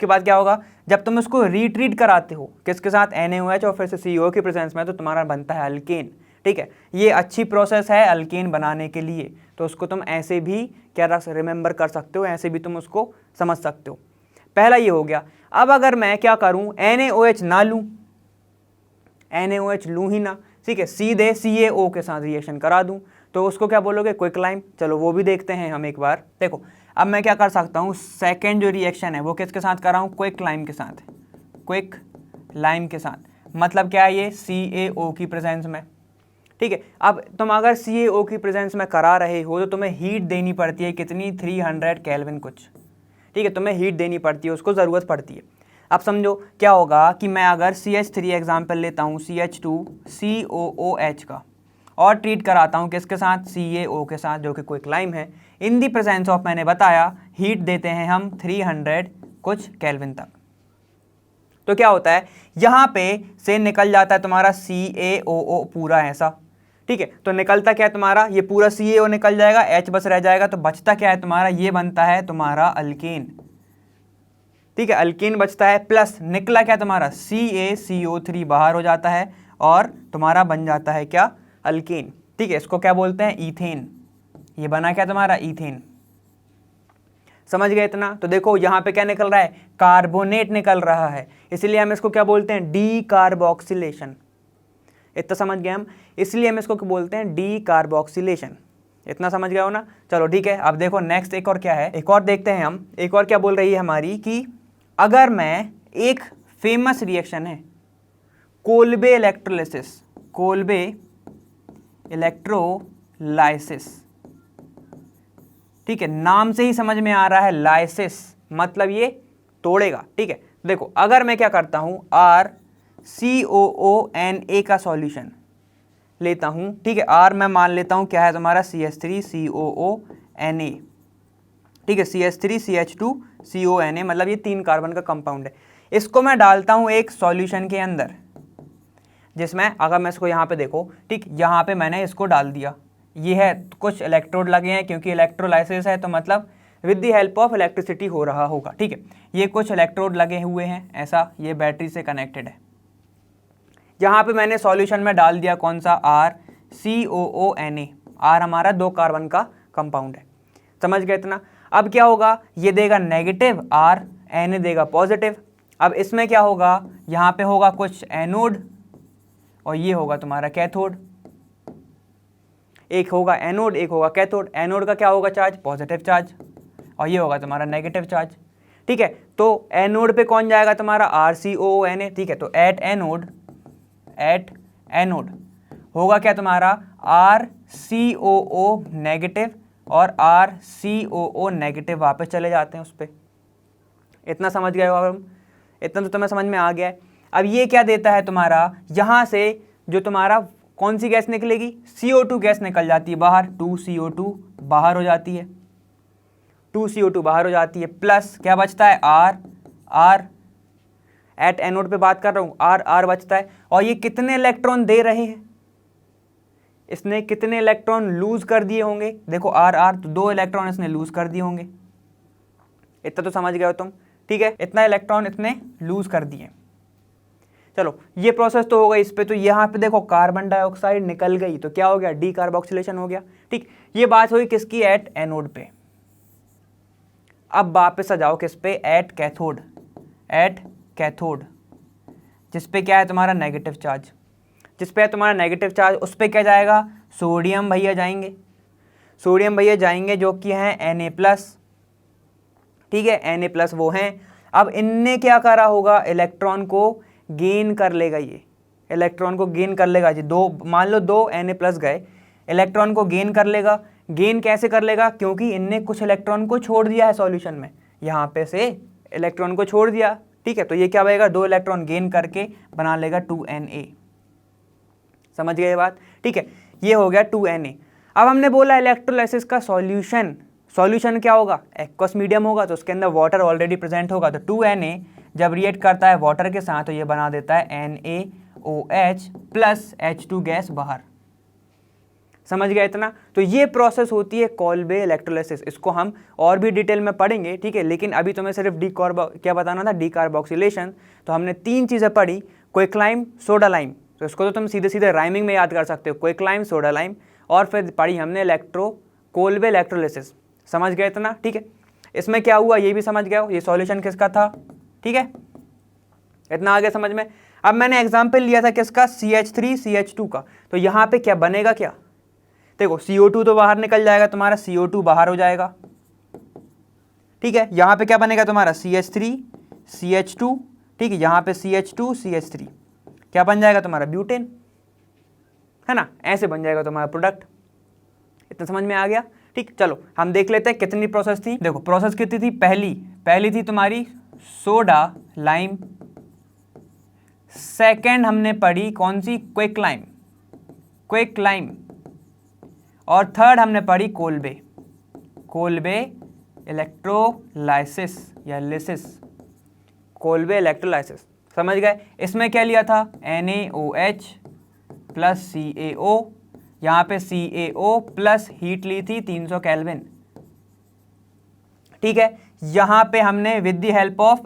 बाद क्या होगा, जब तुम उसको रीट्रीट कराते हो किसके साथ, NaOH और फिर से CO की प्रेजेंस में, तो तुम्हारा बनता है अल्केन, ठीक है। ये अच्छी प्रोसेस है अल्केन बनाने के लिए, तो उसको तुम ऐसे भी क्या रिमेंबर कर सकते हो, ऐसे भी तुम उसको समझ सकते हो। पहला ये हो गया। अब अगर मैं क्या करूं, NaOH ना लूं, NaOH लूं ही ना, ठीक है, सीधे CaO के साथ रिएक्शन करा दूं, तो उसको क्या बोलोगे, क्विक लाइम। चलो वो भी देखते हैं हम एक बार। देखो अब मैं क्या कर सकता हूँ, सेकेंड जो रिएक्शन है वो किसके साथ कराऊँ, क्विक लाइम के साथ, क्विक लाइम के साथ। मतलब क्या है, ये CaO की प्रेजेंस में, ठीक है। अब तुम अगर CaO की प्रेजेंस में करा रहे हो तो तुम्हें हीट देनी पड़ती है, कितनी, 300 केल्विन कुछ, ठीक है, तुम्हें हीट देनी पड़ती है, उसको ज़रूरत पड़ती है। अब समझो क्या होगा कि मैं अगर CH3 एग्जाम्पल लेता हूँ, CH2COOH का, और ट्रीट कराता हूँ किसके साथ, CaO के साथ, जो कि क्विक लाइम है। इन दी प्रेजेंस ऑफ, मैंने बताया, हीट देते हैं हम 300 कुछ केल्विन तक। तो क्या होता है, यहाँ पे से निकल जाता है तुम्हारा CaOO पूरा ऐसा, ठीक है। तो निकलता क्या है तुम्हारा, ये पूरा CaO निकल जाएगा, H बस रह जाएगा, तो बचता क्या है तुम्हारा, ये बनता है तुम्हारा अल्केन, ठीक है, अल्केन बचता है। प्लस निकला क्या तुम्हारा, CaCO3 बाहर हो जाता है और तुम्हारा बन जाता है क्या, अल्केन, ठीक है। इसको क्या बोलते हैं, ईथेन। ये बना क्या तुम्हारा, ईथेन। समझ गए इतना? तो देखो यहाँ पे क्या निकल रहा है, कार्बोनेट निकल रहा है, इसलिए हम इसको क्या बोलते हैं, डी कार्बोक्सिलेशन। इतना समझ गए हम, इसलिए हम इसको क्या बोलते हैं, डी कार्बोक्सिलेशन। इतना समझ गए हो ना? चलो ठीक है। अब देखो नेक्स्ट एक और क्या है, एक और देखते हैं हम। एक और क्या बोल रही है हमारी कि अगर मैं, एक फेमस रिएक्शन है कोल्बे इलेक्ट्रोलिसिस, कोल्बे इलेक्ट्रोलाइसिस, ठीक है, नाम से ही समझ में आ रहा है, लाइसिस मतलब ये तोड़ेगा, ठीक है। देखो अगर मैं क्या करता हूं, RCOONA का सॉल्यूशन लेता हूं, ठीक है, R मैं मान लेता हूं क्या है तुम्हारा, CH3COONA, ठीक है, CH3CH2CONA, मतलब ये 3 कार्बन का कंपाउंड है। इसको मैं डालता हूं एक सॉल्यूशन के अंदर, जिसमें अगर मैं इसको यहाँ पे देखो, ठीक, यहाँ पे मैंने इसको डाल दिया, ये है, कुछ इलेक्ट्रोड लगे हैं, क्योंकि इलेक्ट्रोलाइसिस है तो मतलब with the help of electricity हो रहा होगा, ठीक है। ये कुछ इलेक्ट्रोड लगे हुए हैं ऐसा, ये बैटरी से कनेक्टेड है। यहाँ पे मैंने सॉल्यूशन में डाल दिया कौन सा, RCOONA, R हमारा 2 कार्बन का कंपाउंड है। समझ गए इतना? अब क्या होगा, ये देगा नेगेटिव R, Na देगा पॉजिटिव। अब इसमें क्या होगा, यहाँ पे होगा कुछ एनोड और ये होगा तुम्हारा कैथोड। एक होगा एनोड, एक होगा कैथोड। एनोड का क्या होगा चार्ज, पॉजिटिव चार्ज, और ये होगा तुम्हारा नेगेटिव चार्ज, ठीक है। तो एनोड पे कौन जाएगा तुम्हारा, RCOONA, ठीक है। तो एट एनोड होगा क्या तुम्हारा, RCOO नेगेटिव और RCOO नेगेटिव वापस चले जाते हैं उस पर। इतना समझ गए हो हम? इतना तो तुम्हें समझ में आ गया है। अब ये क्या देता है तुम्हारा, यहाँ से जो तुम्हारा कौन सी गैस निकलेगी, CO2 गैस निकल जाती है बाहर, 2CO2 बाहर हो जाती है, 2CO2 बाहर हो जाती है। प्लस क्या बचता है, R एट एनोड पे बात कर रहा हूँ, R बचता है। और ये कितने इलेक्ट्रॉन दे रहे हैं, इसने कितने इलेक्ट्रॉन लूज कर दिए होंगे, देखो R तो 2 इलेक्ट्रॉन इसने लूज कर दिए होंगे। इतना तो समझ गए हो तुम, ठीक है। इतना इलेक्ट्रॉन इसने लूज कर दिए। चलो ये प्रोसेस तो हो गई इस पे। तो यहाँ पे देखो कार्बन डाइऑक्साइड निकल गई, तो क्या हो गया, डी कार्बोक्सिलेशन हो गया, ठीक। ये बात हुई किसकी, एट एनोड पे। अब वापस आ जाओ किस पे, एट कैथोड। जिस पे क्या है तुम्हारा नेगेटिव चार्ज, जिस पे है तुम्हारा नेगेटिव चार्ज उस पे क्या जाएगा, सोडियम भैया जाएंगे, सोडियम भैया जाएंगे जो कि हैं Na+, ठीक है, Na+ वो हैं। अब इनने क्या करा होगा, इलेक्ट्रॉन को गेन कर लेगा, ये इलेक्ट्रॉन को गेन कर लेगा जी, दो मान लो 2 Na+ गए, इलेक्ट्रॉन को गेन कर लेगा। गेन कैसे कर लेगा, क्योंकि इनने कुछ इलेक्ट्रॉन को छोड़ दिया है सॉल्यूशन में, यहाँ पे से इलेक्ट्रॉन को छोड़ दिया, ठीक है, तो ये क्या बनेगा, 2 इलेक्ट्रॉन गेन करके बना लेगा 2Na। समझ गए ये बात, ठीक है, ये हो गया 2Na। अब हमने बोला इलेक्ट्रोलाइसिस का सॉल्यूशन, सॉल्यूशन क्या होगा, एक्वस मीडियम होगा, तो उसके अंदर वाटर ऑलरेडी प्रेजेंट होगा, तो 2Na जब रिएक्ट करता है वाटर के साथ तो ये बना देता है NaOH प्लस H2 गैस बाहर। समझ गया इतना, तो ये प्रोसेस होती है कोल्बे इलेक्ट्रोलाइसिस, इसको हम और भी डिटेल में पढ़ेंगे, ठीक है, लेकिन अभी तुम्हें सिर्फ क्या बताना था, डीकार्बोक्सिलेशन। तो हमने 3 चीज़ें पढ़ी, क्विकलाइम, सोडा लाइम, तो इसको तो तुम सीधे सीधे राइमिंग में याद कर सकते हो, क्विकलाइम, सोडा लाइम, और फिर पढ़ी हमने कोल्बे इलेक्ट्रोलाइसिस। समझ गए इतना, ठीक है, इसमें क्या हुआ ये भी समझ गए हो, ये सॉल्यूशन किसका था, ठीक है, इतना आगे समझ में। अब मैंने एग्जाम्पल लिया था किसका, CH3 CH2 का, तो यहाँ पे क्या बनेगा, क्या देखो, CO2 तो बाहर निकल जाएगा तुम्हारा, CO2 बाहर हो जाएगा, ठीक है, यहाँ पे क्या बनेगा तुम्हारा CH3 CH2, ठीक है, यहाँ पे CH2 CH3 क्या बन जाएगा तुम्हारा, ब्यूटेन, है ना, ऐसे बन जाएगा तुम्हारा प्रोडक्ट। इतना समझ में आ गया, ठीक, चलो हम देख लेते हैं कितनी प्रोसेस थी। देखो प्रोसेस कितनी थी, पहली थी तुम्हारी सोडा लाइम, सेकेंड हमने पढ़ी कौन सी, क्विकलाइम, और थर्ड हमने पढ़ी कोल्बे इलेक्ट्रोलाइसिस या लिसिस, कोल्बे इलेक्ट्रोलाइसिस। समझ गए, इसमें क्या लिया था, NaOH प्लस CaO, यहाँ पे CaO प्लस हीट ली थी 300 केल्विन, ठीक है, यहाँ पे हमने with the help of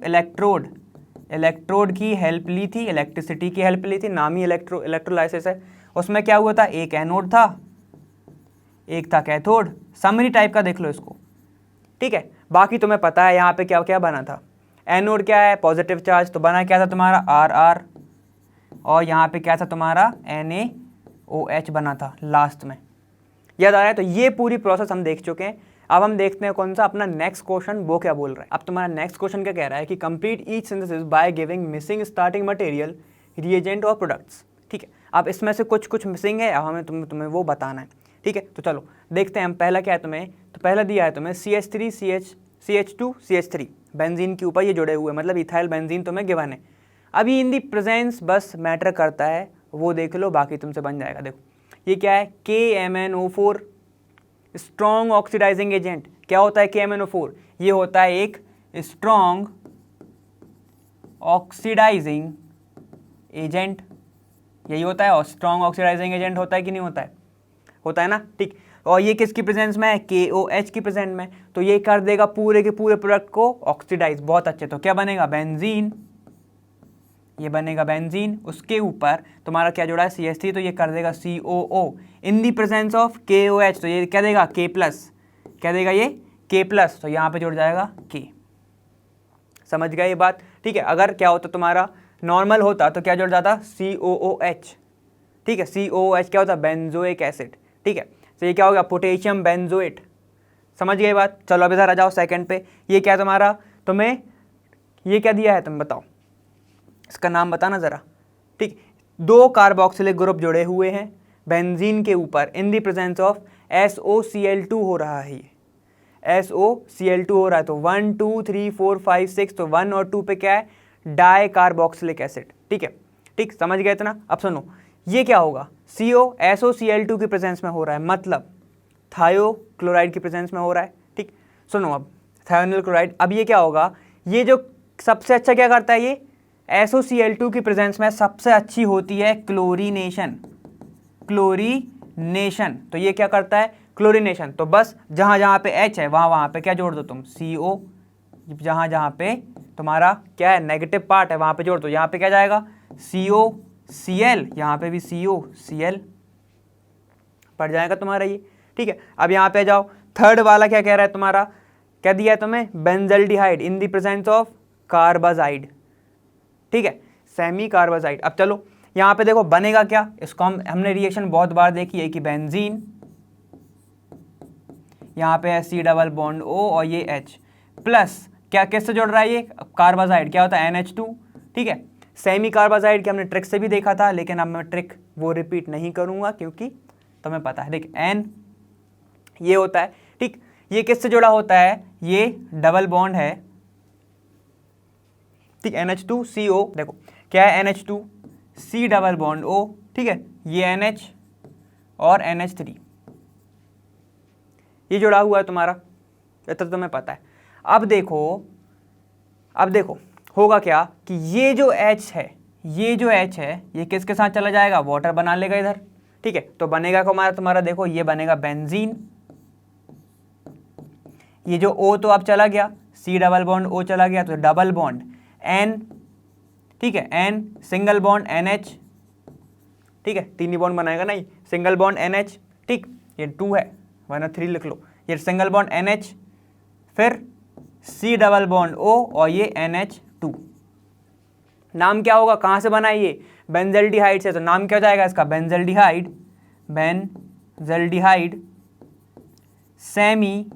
electrode की हेल्प ली थी, इलेक्ट्रिसिटी की हेल्प ली थी, नाम ही इलेक्ट्रोलाइसिस है। उसमें क्या हुआ था, एक एनोड था, एक था कैथोड, समरी टाइप का देख लो इसको, ठीक है, बाकी तुम्हें पता है यहाँ पे क्या क्या बना था। एनोड क्या है, पॉजिटिव चार्ज, तो बना क्या था तुम्हारा RR, और यहाँ पे क्या था तुम्हारा NaOH बना था लास्ट में, याद आ रहा है। तो ये पूरी प्रोसेस हम देख चुके हैं। अब हम देखते हैं कौन सा अपना नेक्स्ट क्वेश्चन, वो क्या बोल रहा है। अब तुम्हारा नेक्स्ट क्वेश्चन क्या कह रहा है कि complete each synthesis by giving missing starting material, reagent और प्रोडक्ट्स, ठीक है। अब इसमें से कुछ मिसिंग है, अब हमें तुम्हें वो बताना है, ठीक है। तो चलो देखते हैं हम, पहला क्या है तुम्हें, तो पहला दिया है तुम्हें CH3 CH2 CH3 बेंजीन के ऊपर ये जुड़े हुए, मतलब इथाइल बेंजीन तुम्हें गिवन है। अभी इन दी प्रेजेंस बस मैटर करता है, वो देख लो, बाकी तुमसे बन जाएगा। देखो ये क्या है, KMnO4 स्ट्रॉन्ग ऑक्सीडाइजिंग एजेंट। क्या होता है KMnO4, ये होता है एक स्ट्रॉन्ग ऑक्सीडाइजिंग एजेंट, यही होता है, और स्ट्रॉन्ग ऑक्सीडाइजिंग एजेंट होता है कि नहीं होता है, होता है ना, ठीक। और ये किसकी प्रेजेंस में है, KOH की प्रेजेंस में, तो ये कर देगा पूरे के पूरे प्रोडक्ट को ऑक्सीडाइज, बहुत अच्छे। तो क्या बनेगा, बेंजीन, ये बनेगा बेंजीन, उसके ऊपर तुम्हारा क्या जुड़ा है CH3, तो ये कर देगा COO in the presence of KOH, तो ये क्या देगा K+, क्या देगा ये K+, तो यहाँ पे जुड़ जाएगा K। समझ गए ये बात, ठीक है। अगर क्या होता तुम्हारा नॉर्मल होता तो क्या जुड़ जाता COOH, ठीक है, COOH क्या होता, बेंजोइक एसिड, ठीक है। तो ये क्या हो गया, पोटेशियम बेंजोएट। समझ गए बात, चलो अब इधर आ जाओ सेकंड पे। ये क्या तुम्हारा, तुम्हें ये क्या दिया है, तुम बताओ, इसका नाम बताना ज़रा, ठीक। 2 कार्बोक्सिलिक ग्रुप जुड़े हुए हैं बेंजीन के ऊपर इन दी प्रेजेंस ऑफ SOCl2 हो रहा है, ये SOCl2 हो रहा है। तो 1 2 3 4 5 6, तो 1 और 2 पे क्या है, डाई कार्बोक्सिलिक एसिड, ठीक है, ठीक, समझ गए इतना। अब सुनो, ये क्या होगा, SOCl2 की प्रेजेंस में हो रहा है, मतलब थायोक्लोराइड की प्रेजेंस में हो रहा है, ठीक। सुनो अब थायोनिल क्लोराइड, अब ये क्या होगा, ये जो सबसे अच्छा क्या करता है, ये SOCl2 की प्रेजेंस में सबसे अच्छी होती है क्लोरीनेशन, तो ये क्या करता है, क्लोरीनेशन। तो बस जहाँ जहाँ पे H है वहाँ पे क्या जोड़ दो तुम, CO, जहाँ जहाँ पे तुम्हारा क्या है नेगेटिव पार्ट है वहाँ पे जोड़ दो, यहाँ पे क्या जाएगा COCl, यहाँ पे भी COCl पड़ जाएगा तुम्हारा ये, ठीक है। अब यहाँ पे जाओ, थर्ड वाला क्या कह रहा है तुम्हारा, क्या दिया है तुम्हें, benzaldehyde in the presence of carbazide, ठीक है। Semi carbazide. अब चलो यहाँ पे देखो बनेगा क्या, इसको हमने रिएक्शन बहुत बार देखी है कि बेंजीन, यहाँ पे है C डबल बॉन्ड O और ये H प्लस क्या किससे जुड़ रहा है ये कार्बाजाइड, क्या होता है NH2, ठीक है। सेमी कार्बाजाइड की हमने ट्रिक से भी देखा था, लेकिन अब मैं ट्रिक वो रिपीट नहीं करूँगा क्योंकि तुम्हें पता है। देख N ये होता है, ठीक, ये किससे जुड़ा होता है, ये डबल बॉन्ड है, ठीक, NH2CO, देखो क्या है NH2C डबल बॉन्ड O, ठीक है, ये NH और NH3 ये जुड़ा हुआ है तुम्हारा, इतना तो तुम्हें पता है। अब देखो होगा क्या कि ये जो H है, ये किसके साथ चला जाएगा, वाटर बना लेगा इधर, ठीक है। तो बनेगा तुम्हारा देखो ये बनेगा बेंजीन, ये जो O तो अब चला गया, C डबल बॉन्ड O चला गया, तो डबल बॉन्ड N, ठीक है, N सिंगल बॉन्ड NH, ठीक है, 3 ही बॉन्ड बनाएगा नहीं, सिंगल बॉन्ड NH, ठीक, ये 2 है वरना 3 लिख लो, ये सिंगल बॉन्ड NH, फिर C डबल बॉन्ड O और ये NH2। नाम क्या होगा, कहाँ से बना है ये, बेंजल्डिहाइड से, तो नाम क्या हो जाएगा इसका, बेंजल्डिहाइड सेमी,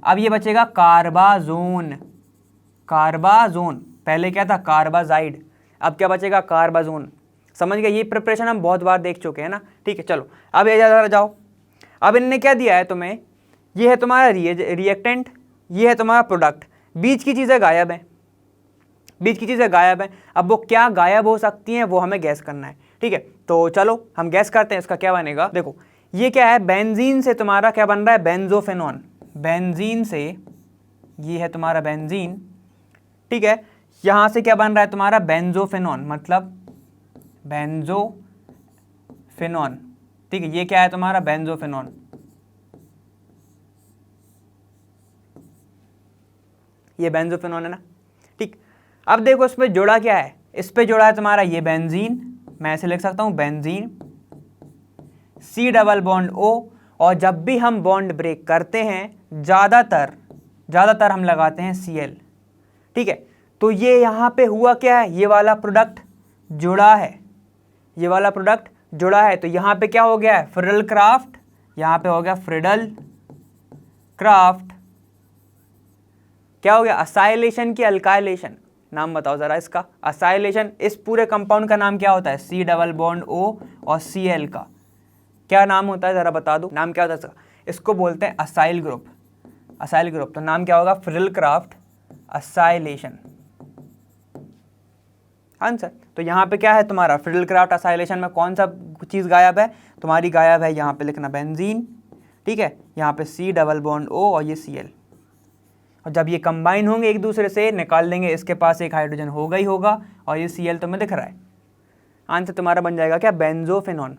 अब ये बचेगा कार्बाजोन, पहले क्या था कार्बाजाइड, अब क्या बचेगा कार्बाजोन। समझ गए, ये प्रिपरेशन हम बहुत बार देख चुके हैं ना, ठीक है। चलो अब ये जरा जाओ, अब इनने क्या दिया है तुम्हें, ये है तुम्हारा रिएक्टेंट, ये है तुम्हारा प्रोडक्ट, बीच की चीज़ें गायब हैं, अब वो क्या गायब हो सकती हैं वो हमें गैस करना है, ठीक है। तो चलो हम गैस करते हैं इसका क्या बनेगा। देखो ये क्या है, बेंजीन से तुम्हारा क्या बन रहा है, बेंजोफेनॉन, बेंजीन से ये है तुम्हारा बेंजीन, ठीक है, यहाँ से क्या बन रहा है तुम्हारा बेंजोफेनॉन, मतलब बेंजोफेनॉन, ठीक है, ये क्या है तुम्हारा बेंजोफेनॉन, ये बेंजोफेनॉन है ना, ठीक। अब देखो इस पे जुड़ा क्या है, इस पे जुड़ा है तुम्हारा ये बेंजीन, मैं ऐसे लिख सकता हूँ benzene C double bond O, और जब भी हम बॉन्ड ब्रेक करते हैं ज़्यादातर हम लगाते हैं Cl, ठीक है। तो ये यहाँ पे हुआ क्या है, ये वाला प्रोडक्ट जुड़ा है, तो यहाँ पे क्या हो गया है, फ्रिडल क्राफ्ट, यहाँ पे हो गया फ्रिडल क्राफ्ट, क्या हो गया, असाइलेशन की अल्काइलेशन, नाम बताओ जरा इसका, असाइलेशन, इस पूरे कंपाउंड का नाम क्या होता है, C डबल बॉन्ड O और Cl का क्या नाम होता है, जरा बता दो नाम क्या होता है इसका, इसको बोलते हैं असाइल ग्रुप, तो नाम क्या होगा, फ्रिडल क्राफ्ट असाइलेशन, आंसर। तो यहाँ पे क्या है तुम्हारा फ्रिडल क्राफ्ट असाइलेशन में कौन सा चीज़ गायब है, तुम्हारी गायब है, यहाँ पे लिखना बेंजीन, ठीक है, यहाँ पे C डबल बॉन्ड O और ये Cl, और जब ये कंबाइन होंगे एक दूसरे से निकाल देंगे, इसके पास एक हाइड्रोजन होगा ही होगा, और ये Cl तुम्हें दिख रहा है, आंसर तुम्हारा बन जाएगा क्या, बेंजोफेनॉन।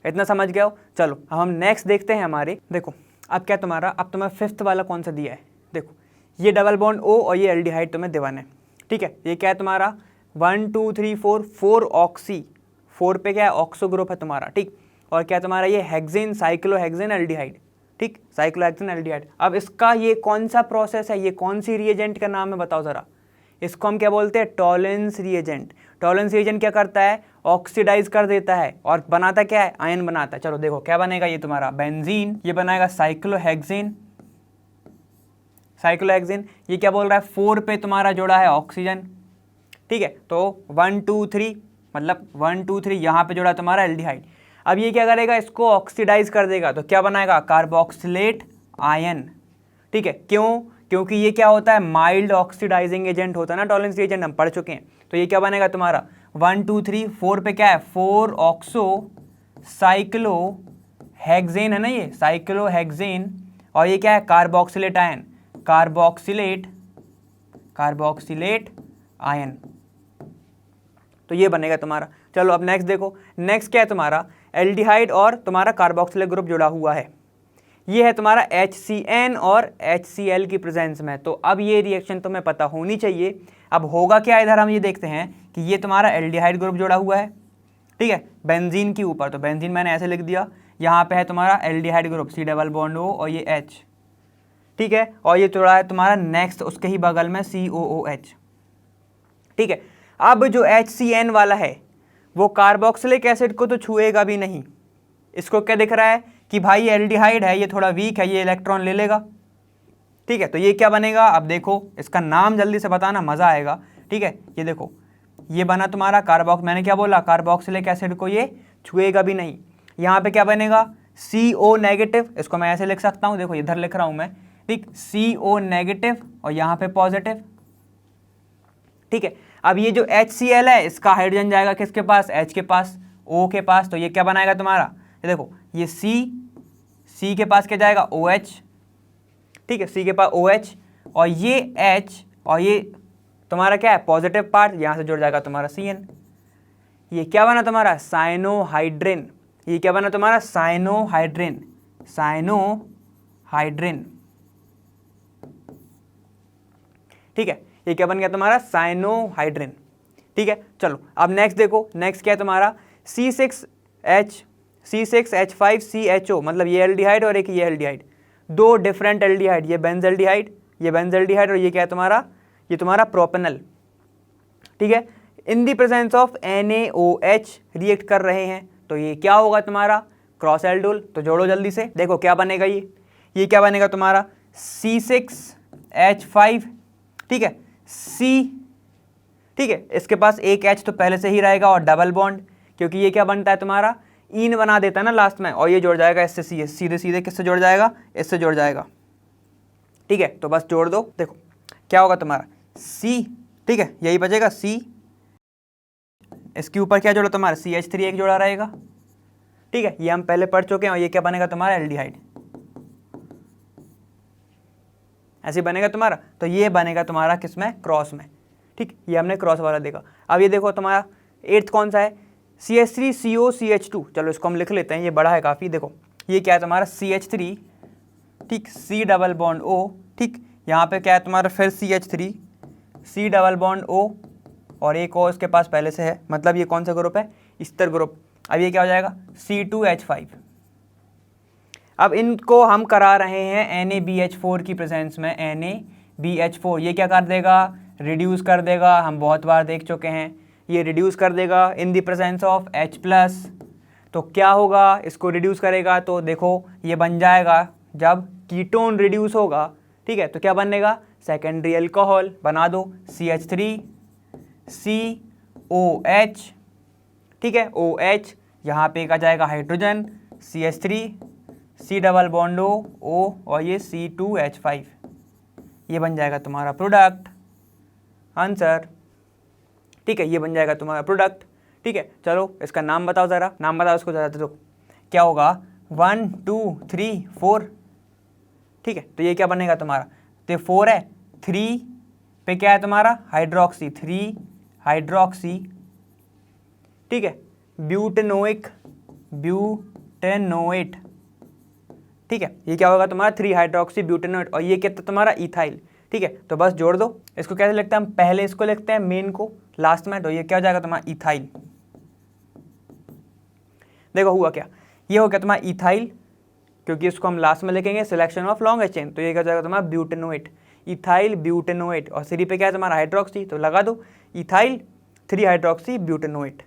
इतना समझ गए हो। चलो अब हम नेक्स्ट देखते हैं हमारे, देखो अब क्या तुम्हारा, अब तुम्हें 5th वाला कौन सा दिया है, देखो ये डबल बॉन्ड O और ये एल्डिहाइड तुम्हें देवाना है, ठीक है। ये क्या है तुम्हारा 1 2 3 4 ऑक्सी, 4 पे क्या है ऑक्सो ग्रुप है तुम्हारा, ठीक, और क्या तुम्हारा ये हेक्सेन, साइक्लोहेक्सेन एल्डिहाइड, ठीक, साइक्लोहेक्सेन एल्डिहाइड। अब इसका ये कौन सा प्रोसेस है, ये कौन सी रिएजेंट का नाम है बताओ ज़रा, इसको हम क्या बोलते हैं, टॉलेंस रिएजेंट। टॉलेंस रिएजेंट क्या करता है, ऑक्सीडाइज कर देता है और बनाता क्या है, आयन बनाता है। चलो देखो क्या बनेगा, ये तुम्हारा बेंजीन, ये बनाएगा साइक्लोहेक्सेन, ये क्या बोल रहा है 4 पे तुम्हारा जोड़ा है ऑक्सीजन, ठीक है। तो 1 2 3 मतलब 1 2 3 यहाँ पे जोड़ा तुम्हारा एल्डिहाइड। अब ये क्या करेगा, इसको ऑक्सीडाइज कर देगा, तो क्या बनाएगा कार्बोक्सिलेट आयन, ठीक है। क्यों, क्योंकि ये क्या होता है, माइल्ड ऑक्सीडाइजिंग एजेंट होता है ना, टॉलेंस एजेंट हम पढ़ चुके हैं। तो ये क्या बनेगा तुम्हारा 1 2 3 4 पे क्या है 4 ऑक्सो साइक्लोहेक्सेन है ना, ये साइक्लोहेक्सेन, और ये क्या है कार्बोक्सिलेट आयन, कार्बोक्सिलेट आयन, तो ये बनेगा तुम्हारा। चलो अब नेक्स्ट देखो, नेक्स्ट क्या है तुम्हारा एल्डिहाइड और तुम्हारा कार्बोक्सिलेट ग्रुप जुड़ा हुआ है, ये है तुम्हारा HCN और HCl की प्रेजेंस में। तो अब ये रिएक्शन तुम्हें पता होनी चाहिए। अब होगा क्या, इधर हम ये देखते हैं कि ये तुम्हारा एल्डिहाइड ग्रुप जुड़ा हुआ है, ठीक है, बेंजीन के ऊपर, तो बेंजीन मैंने ऐसे लिख दिया, यहाँ पे है तुम्हारा aldehyde group C double bond O और ये H, ठीक है, और ये जुड़ा है तुम्हारा नेक्स्ट उसके ही बगल में COOH, ठीक है। अब जो HCN वाला है वो कार्बोक्सिलिक एसिड को तो छुएगा भी नहीं। इसको क्या दिख रहा है कि भाई एल्डिहाइड है, ये थोड़ा वीक है, ये इलेक्ट्रॉन ले लेगा। ठीक है, तो ये क्या बनेगा, अब देखो इसका नाम जल्दी से बताना, मज़ा आएगा। ठीक है, ये देखो ये बना तुम्हारा कार्बोक्स, मैंने क्या बोला, कार्बोक्सिलिक एसिड को ये छुएगा भी नहीं। यहाँ पे क्या बनेगा, CO नेगेटिव, इसको मैं ऐसे लिख सकता हूँ, देखो इधर लिख रहा हूँ मैं, ठीक, CO नेगेटिव और यहाँ पे पॉजिटिव। ठीक है, अब ये जो HCl है इसका हाइड्रोजन जाएगा किसके पास, H के पास, O के पास, तो ये क्या बनाएगा तुम्हारा, ये देखो ये C के पास क्या जाएगा, OH। ठीक है, C के पास OH और ये H और ये तुम्हारा क्या है पॉजिटिव पार्ट, यहाँ से जुड़ जाएगा तुम्हारा CN। ये क्या बना तुम्हारा, साइनोहाइड्रिन। ये क्या बना तुम्हारा, साइनोहाइड्रिन, साइनोहाइड्रिन। ठीक है, ये क्या बन गया तुम्हारा, साइनोहाइड्रिन। ठीक है, चलो अब नेक्स्ट देखो, नेक्स्ट क्या है तुम्हारा C6H5CHO, मतलब ये एल्डिहाइड और एक ये एल्डिहाइड, दो डिफरेंट एल्डिहाइड, ये बेंजल्डिहाइड, ये बेंजल्डिहाइड और ये क्या है तुम्हारा, ये तुम्हारा प्रोपेनल। ठीक है, in the presence of NaOH react कर रहे हैं, तो ये क्या होगा तुम्हारा, क्रॉस एल्डोल। तो जोड़ो जल्दी से, देखो क्या बनेगा, ये क्या बनेगा तुम्हारा C6H5। ठीक है, C, ठीक है, इसके पास एक H तो पहले से ही रहेगा और डबल बॉन्ड, क्योंकि ये क्या बनता है तुम्हारा, ईन बना देता है ना लास्ट में, और ये जुड़ जाएगा इससे, सीधे सीधे किससे जुड़ जाएगा, इससे जुड़ जाएगा। ठीक है, तो बस जोड़ दो, देखो क्या होगा तुम्हारा C। ठीक है, यही बचेगा C, इसके ऊपर क्या जोड़ा तुम्हारा CH3 एक जोड़ा रहेगा। ठीक है, ये हम पहले पढ़ चुके हैं, और ये क्या बनेगा तुम्हारा एल्डिहाइड, ऐसे बनेगा तुम्हारा। तो ये बनेगा तुम्हारा किसमें, क्रॉस में। ठीक, ये हमने क्रॉस वाला देखा। अब ये देखो तुम्हारा 8th कौन सा है, CH3COCH2। चलो इसको हम लिख लेते हैं, ये बड़ा है काफ़ी। देखो ये क्या है तुम्हारा CH3, ठीक, C डबल बॉन्ड O। ठीक, यहाँ पे क्या है तुम्हारा फिर CH3, C double bond O और एक O इसके पास पहले से है, मतलब ये कौन सा ग्रुप है, ईस्टर ग्रुप। अब ये क्या हो जाएगा C2H5। अब इनको हम करा रहे हैं NaBH4 की प्रेजेंस में, NaBH4 ये क्या कर देगा, रिड्यूस कर देगा, हम बहुत बार देख चुके हैं, ये रिड्यूस कर देगा in the presence of H+। तो क्या होगा, इसको रिड्यूस करेगा तो देखो ये बन जाएगा, जब कीटोन रिड्यूस होगा, ठीक है, तो क्या बनेगा, सेकेंडरी अल्कोहल। बना दो CH3COH। ठीक है, OH, यहाँ पे का जाएगा hydrogen, CH3, C double bond O और ये C2H5, ये बन जाएगा तुम्हारा प्रोडक्ट, आंसर। ठीक है, ये बन जाएगा तुम्हारा प्रोडक्ट। ठीक है, चलो इसका नाम बताओ ज़रा, नाम बताओ इसको ज़रा, तो क्या होगा 1 2 3 4। ठीक है, तो ये क्या बनेगा तुम्हारा, तो 4 है, 3 पे क्या है तुम्हारा हाइड्रोक्सी, 3 हाइड्रोक्सी। ठीक है, ब्यूटेनोइक, ब्यूटेनोएट। ठीक है, ये क्या होगा तुम्हारा 3 हाइड्रोक्सी ब्यूटेनोएट, और ये कितना तुम्हारा इथाइल। ठीक है, तो बस जोड़ दो। इसको कैसे लिखते हैं हम, पहले इसको लिखते हैं मेन को लास्ट में, तो ये क्या हो जाएगा तुम्हारा इथाइल। देखो हुआ क्या, ये हो गया तुम्हारा इथाइल, क्योंकि इसको हम लास्ट में लिखेंगे सिलेक्शन ऑफ लॉन्ग चेन, तो ये क्या हो जाएगा तुम्हारा ब्यूटेनोएट, इथाइल ब्यूटेनोएट, और सीरी पे क्या है तुम्हारा हाइड्रोक्सी, तो लगा दो इथाइल 3 हाइड्रोक्सी ब्यूटेनोएट।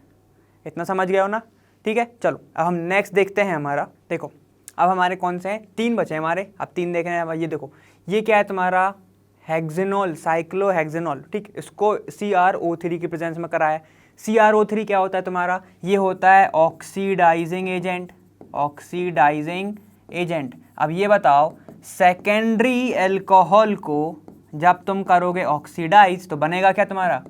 इतना समझ गया हो ना। ठीक है, चलो अब हम नेक्स्ट देखते हैं हमारा। देखो अब हमारे कौन से हैं, 3 बचे हमारे, अब 3 देख रहे हैं। ये देखो ये क्या है तुम्हारा हेक्सेनॉल, साइक्लोहेक्सेनॉल। ठीक, इसको CrO3 की प्रेजेंस में करा है। CrO3 क्या होता है तुम्हारा, ये होता है ऑक्सीडाइजिंग एजेंट, ऑक्सीडाइजिंग एजेंट। अब ये बताओ सेकेंडरी अल्कोहल को जब तुम करोगे ऑक्सीडाइज तो बनेगा क्या तुम्हारा,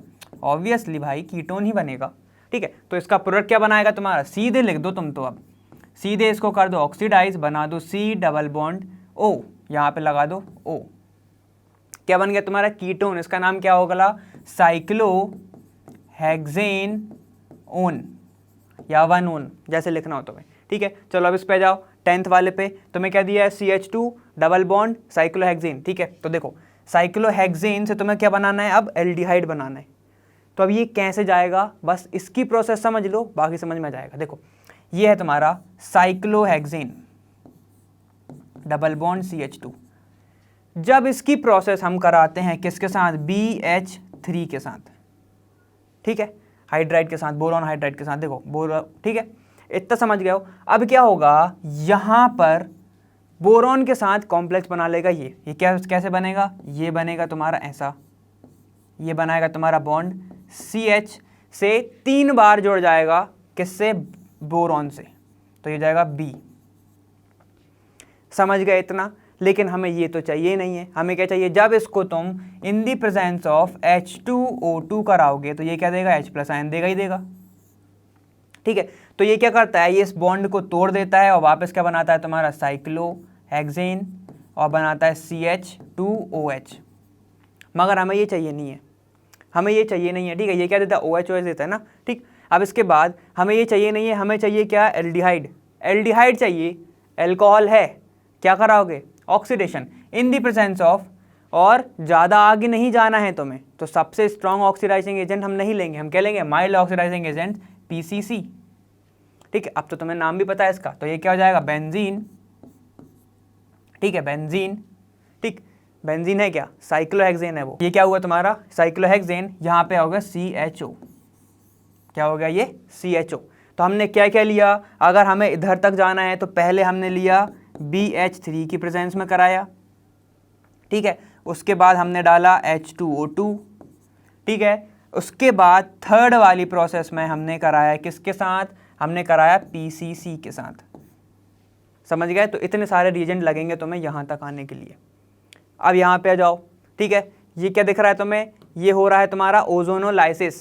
ऑब्वियसली भाई कीटोन ही बनेगा। ठीक है, तो इसका प्रोडक्ट क्या बनाएगा तुम्हारा, सीधे लिख दो तुम, तो अब सीधे इसको कर दो ऑक्सीडाइज, बना दो C डबल बॉन्ड O, यहाँ पे लगा दो O, क्या बन गया तुम्हारा कीटोन। इसका नाम क्या होगा, साइक्लोहेक्सेनोन या 1-ON, जैसे लिखना हो तुम्हें। ठीक है, चलो अब इस पे जाओ, 10th वाले पे तुम्हें क्या दिया है, CH2 डबल बॉन्ड साइक्लोहेक्सेन। ठीक है, तो देखो साइक्लोहेक्सेन से तुम्हें क्या बनाना है, अब एल्डिहाइड बनाना है। तो अब ये कैसे जाएगा, बस इसकी प्रोसेस समझ लो, बाकी समझ में आ जाएगा। देखो ये है तुम्हारा साइक्लोहेक्सेन डबल बॉन्ड CH2, जब इसकी प्रोसेस हम कराते हैं किसके साथ, BH3 के साथ। ठीक है, हाइड्राइड के साथ, बोरॉन हाइड्राइड के साथ, देखो बोरॉन, ठीक है, इतना समझ गए हो। अब क्या होगा, यहाँ पर बोरॉन के साथ कॉम्प्लेक्स बना लेगा ये क्या कैसे बनेगा, ये बनेगा तुम्हारा ऐसा, ये बनाएगा तुम्हारा बॉन्ड CH से 3 बार जुड़ जाएगा, किससे, बोरॉन से, तो ये जाएगा B। समझ गए इतना। लेकिन हमें ये तो चाहिए नहीं है, हमें क्या चाहिए, जब इसको तुम इन दी प्रेजेंस ऑफ H2O2 कराओगे तो ये क्या देगा, H+ आयन देगा ही देगा, ठीक है। तो ये क्या करता है, ये इस बॉन्ड को तोड़ देता है और वापस क्या बनाता है तुम्हारा साइक्लोहेक्सेन और बनाता है CH2OH। मगर हमें ये चाहिए नहीं है, हमें ये चाहिए नहीं है, ठीक है। ये क्या देता है, OH देता है ना, ठीक। अब इसके बाद हमें ये चाहिए नहीं है, हमें चाहिए क्या, एल्डिहाइड, एल्डिहाइड चाहिए, एल्कोहल है, क्या कराओगे, oxidation in the presence of, और ज़्यादा आगे नहीं जाना है तुम्हें, तो सबसे स्ट्रॉन्ग ऑक्सीडाइजिंग एजेंट हम नहीं लेंगे, हम क्या लेंगे, माइल्ड ऑक्सीडाइजिंग एजेंट PCC, ठीक है। अब तो तुम्हें नाम भी पता है इसका, तो ये क्या हो जाएगा, बेंजीन, ठीक है, बेंजीन, ठीक, बेंजीन है क्या, साइक्लोहेक्सेन है वो, ये क्या हुआ तुम्हारा साइक्लोहेक्सेन, यहाँ पे होगा CHO, क्या हो गया ये CHO। तो हमने क्या क्या लिया, अगर हमें इधर तक जाना है तो पहले हमने लिया BH3 की प्रेजेंस में कराया, ठीक है, उसके बाद हमने डाला H2O2, ठीक है, उसके बाद थर्ड वाली प्रोसेस में हमने कराया किसके साथ, हमने कराया PCC के साथ। समझ गए, तो इतने सारे रिएजेंट लगेंगे तुम्हें यहाँ तक आने के लिए। अब यहाँ पे आ जाओ, ठीक है, ये क्या दिख रहा है तुम्हें, ये हो रहा है तुम्हारा ओजोनोलाइसिस,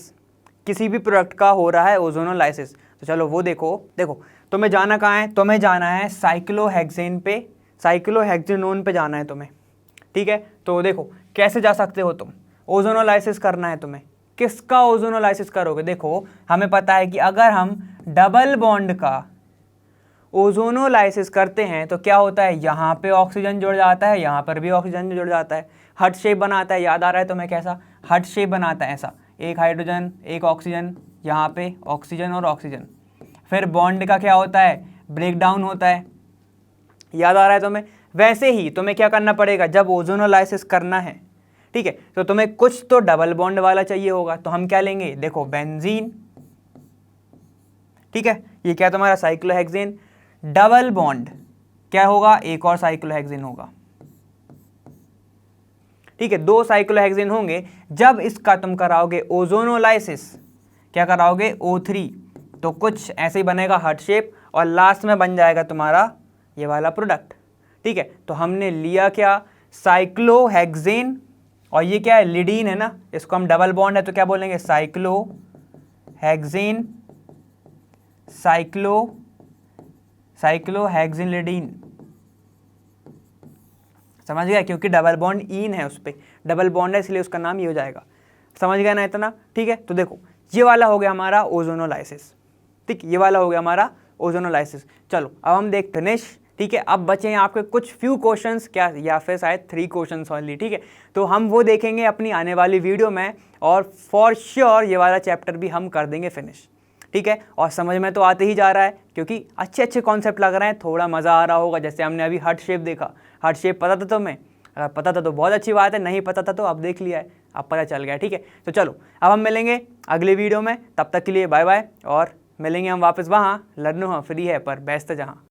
किसी भी प्रोडक्ट का हो रहा है ओजोनोलाइसिस। तो चलो वो देखो, देखो तुम्हें जाना कहाँ है, तुम्हें जाना है साइक्लोहेक्सेन पे, साइक्लोहेक्सेनोन पे जाना है तुम्हें, ठीक है। तो देखो कैसे जा सकते हो तुम, ओजोनोलाइसिस करना है तुम्हें, किसका ओजोनोलाइसिस करोगे, देखो हमें पता है कि अगर हम डबल बॉन्ड का ओजोनोलाइसिस करते हैं तो क्या होता है, यहाँ पे ऑक्सीजन जुड़ जाता है, यहाँ पर भी ऑक्सीजन जुड़ जाता है, हार्ट शेप बनाता है, याद आ रहा है तुम्हें कैसा, हार्ट शेप बनाता है ऐसा, एक हाइड्रोजन एक ऑक्सीजन, यहाँ पे ऑक्सीजन और ऑक्सीजन, फिर बॉन्ड का क्या होता है, ब्रेक डाउन होता है, याद आ रहा है तुम्हें। वैसे ही तुम्हें क्या करना पड़ेगा, जब ओजोनोलाइसिस करना है, ठीक है, तो तुम्हें कुछ तो डबल बॉन्ड वाला चाहिए होगा, तो हम क्या लेंगे, देखो बेंजीन, ठीक है, ये क्या तुम्हारा साइक्लोहेक्सेन, डबल बॉन्ड क्या होगा, एक और साइक्लोहेक्सेन होगा, ठीक है, 2 साइक्लोहेक्सेन होंगे। जब इसका तुम कराओगे ओजोनोलाइसिस, क्या कराओगे O3, तो कुछ ऐसे ही बनेगा हार्ट शेप और लास्ट में बन जाएगा तुम्हारा ये वाला प्रोडक्ट, ठीक है। तो हमने लिया क्या, साइक्लोहेक्सेन, और ये क्या है, लिडीन है ना, इसको हम डबल बॉन्ड है तो क्या बोलेंगे, साइक्लोहेक्सेन, साइक्लोहेक्सेन लिडीन, समझ गया, क्योंकि डबल बॉन्ड इन है, उस पर डबल बॉन्ड है इसलिए उसका नाम ये हो जाएगा। समझ गया ना इतना, ठीक है। तो देखो ये वाला हो गया हमारा ओजोनोलाइसिस, ठीक, ये वाला हो गया हमारा ओजोनोलाइसिस। चलो अब हम देख फिनिश, ठीक है। अब बचे हैं आपके कुछ फ्यू क्वेश्चंस, क्या या फिर शायद 3 क्वेश्चंस ओनली, ठीक है। तो हम वो देखेंगे अपनी आने वाली वीडियो में, और फॉर श्योर ये वाला चैप्टर भी हम कर देंगे फिनिश, ठीक है। और समझ में तो आते ही जा रहा है, क्योंकि अच्छे अच्छे कॉन्सेप्ट लग रहे हैं, थोड़ा मज़ा आ रहा होगा। जैसे हमने अभी हार्ट शेप देखा, हार्ट शेप पता था तुम्हें, अगर पता था तो बहुत अच्छी बात है, नहीं पता था तो अब देख लिया है, अब पता चल गया, ठीक है। तो चलो अब हम मिलेंगे अगले वीडियो में, तब तक के लिए बाय बाय, और मिलेंगे हम वापस वहाँ, लर्नो हाँ फ्री है पर बेस्ट जहाँ।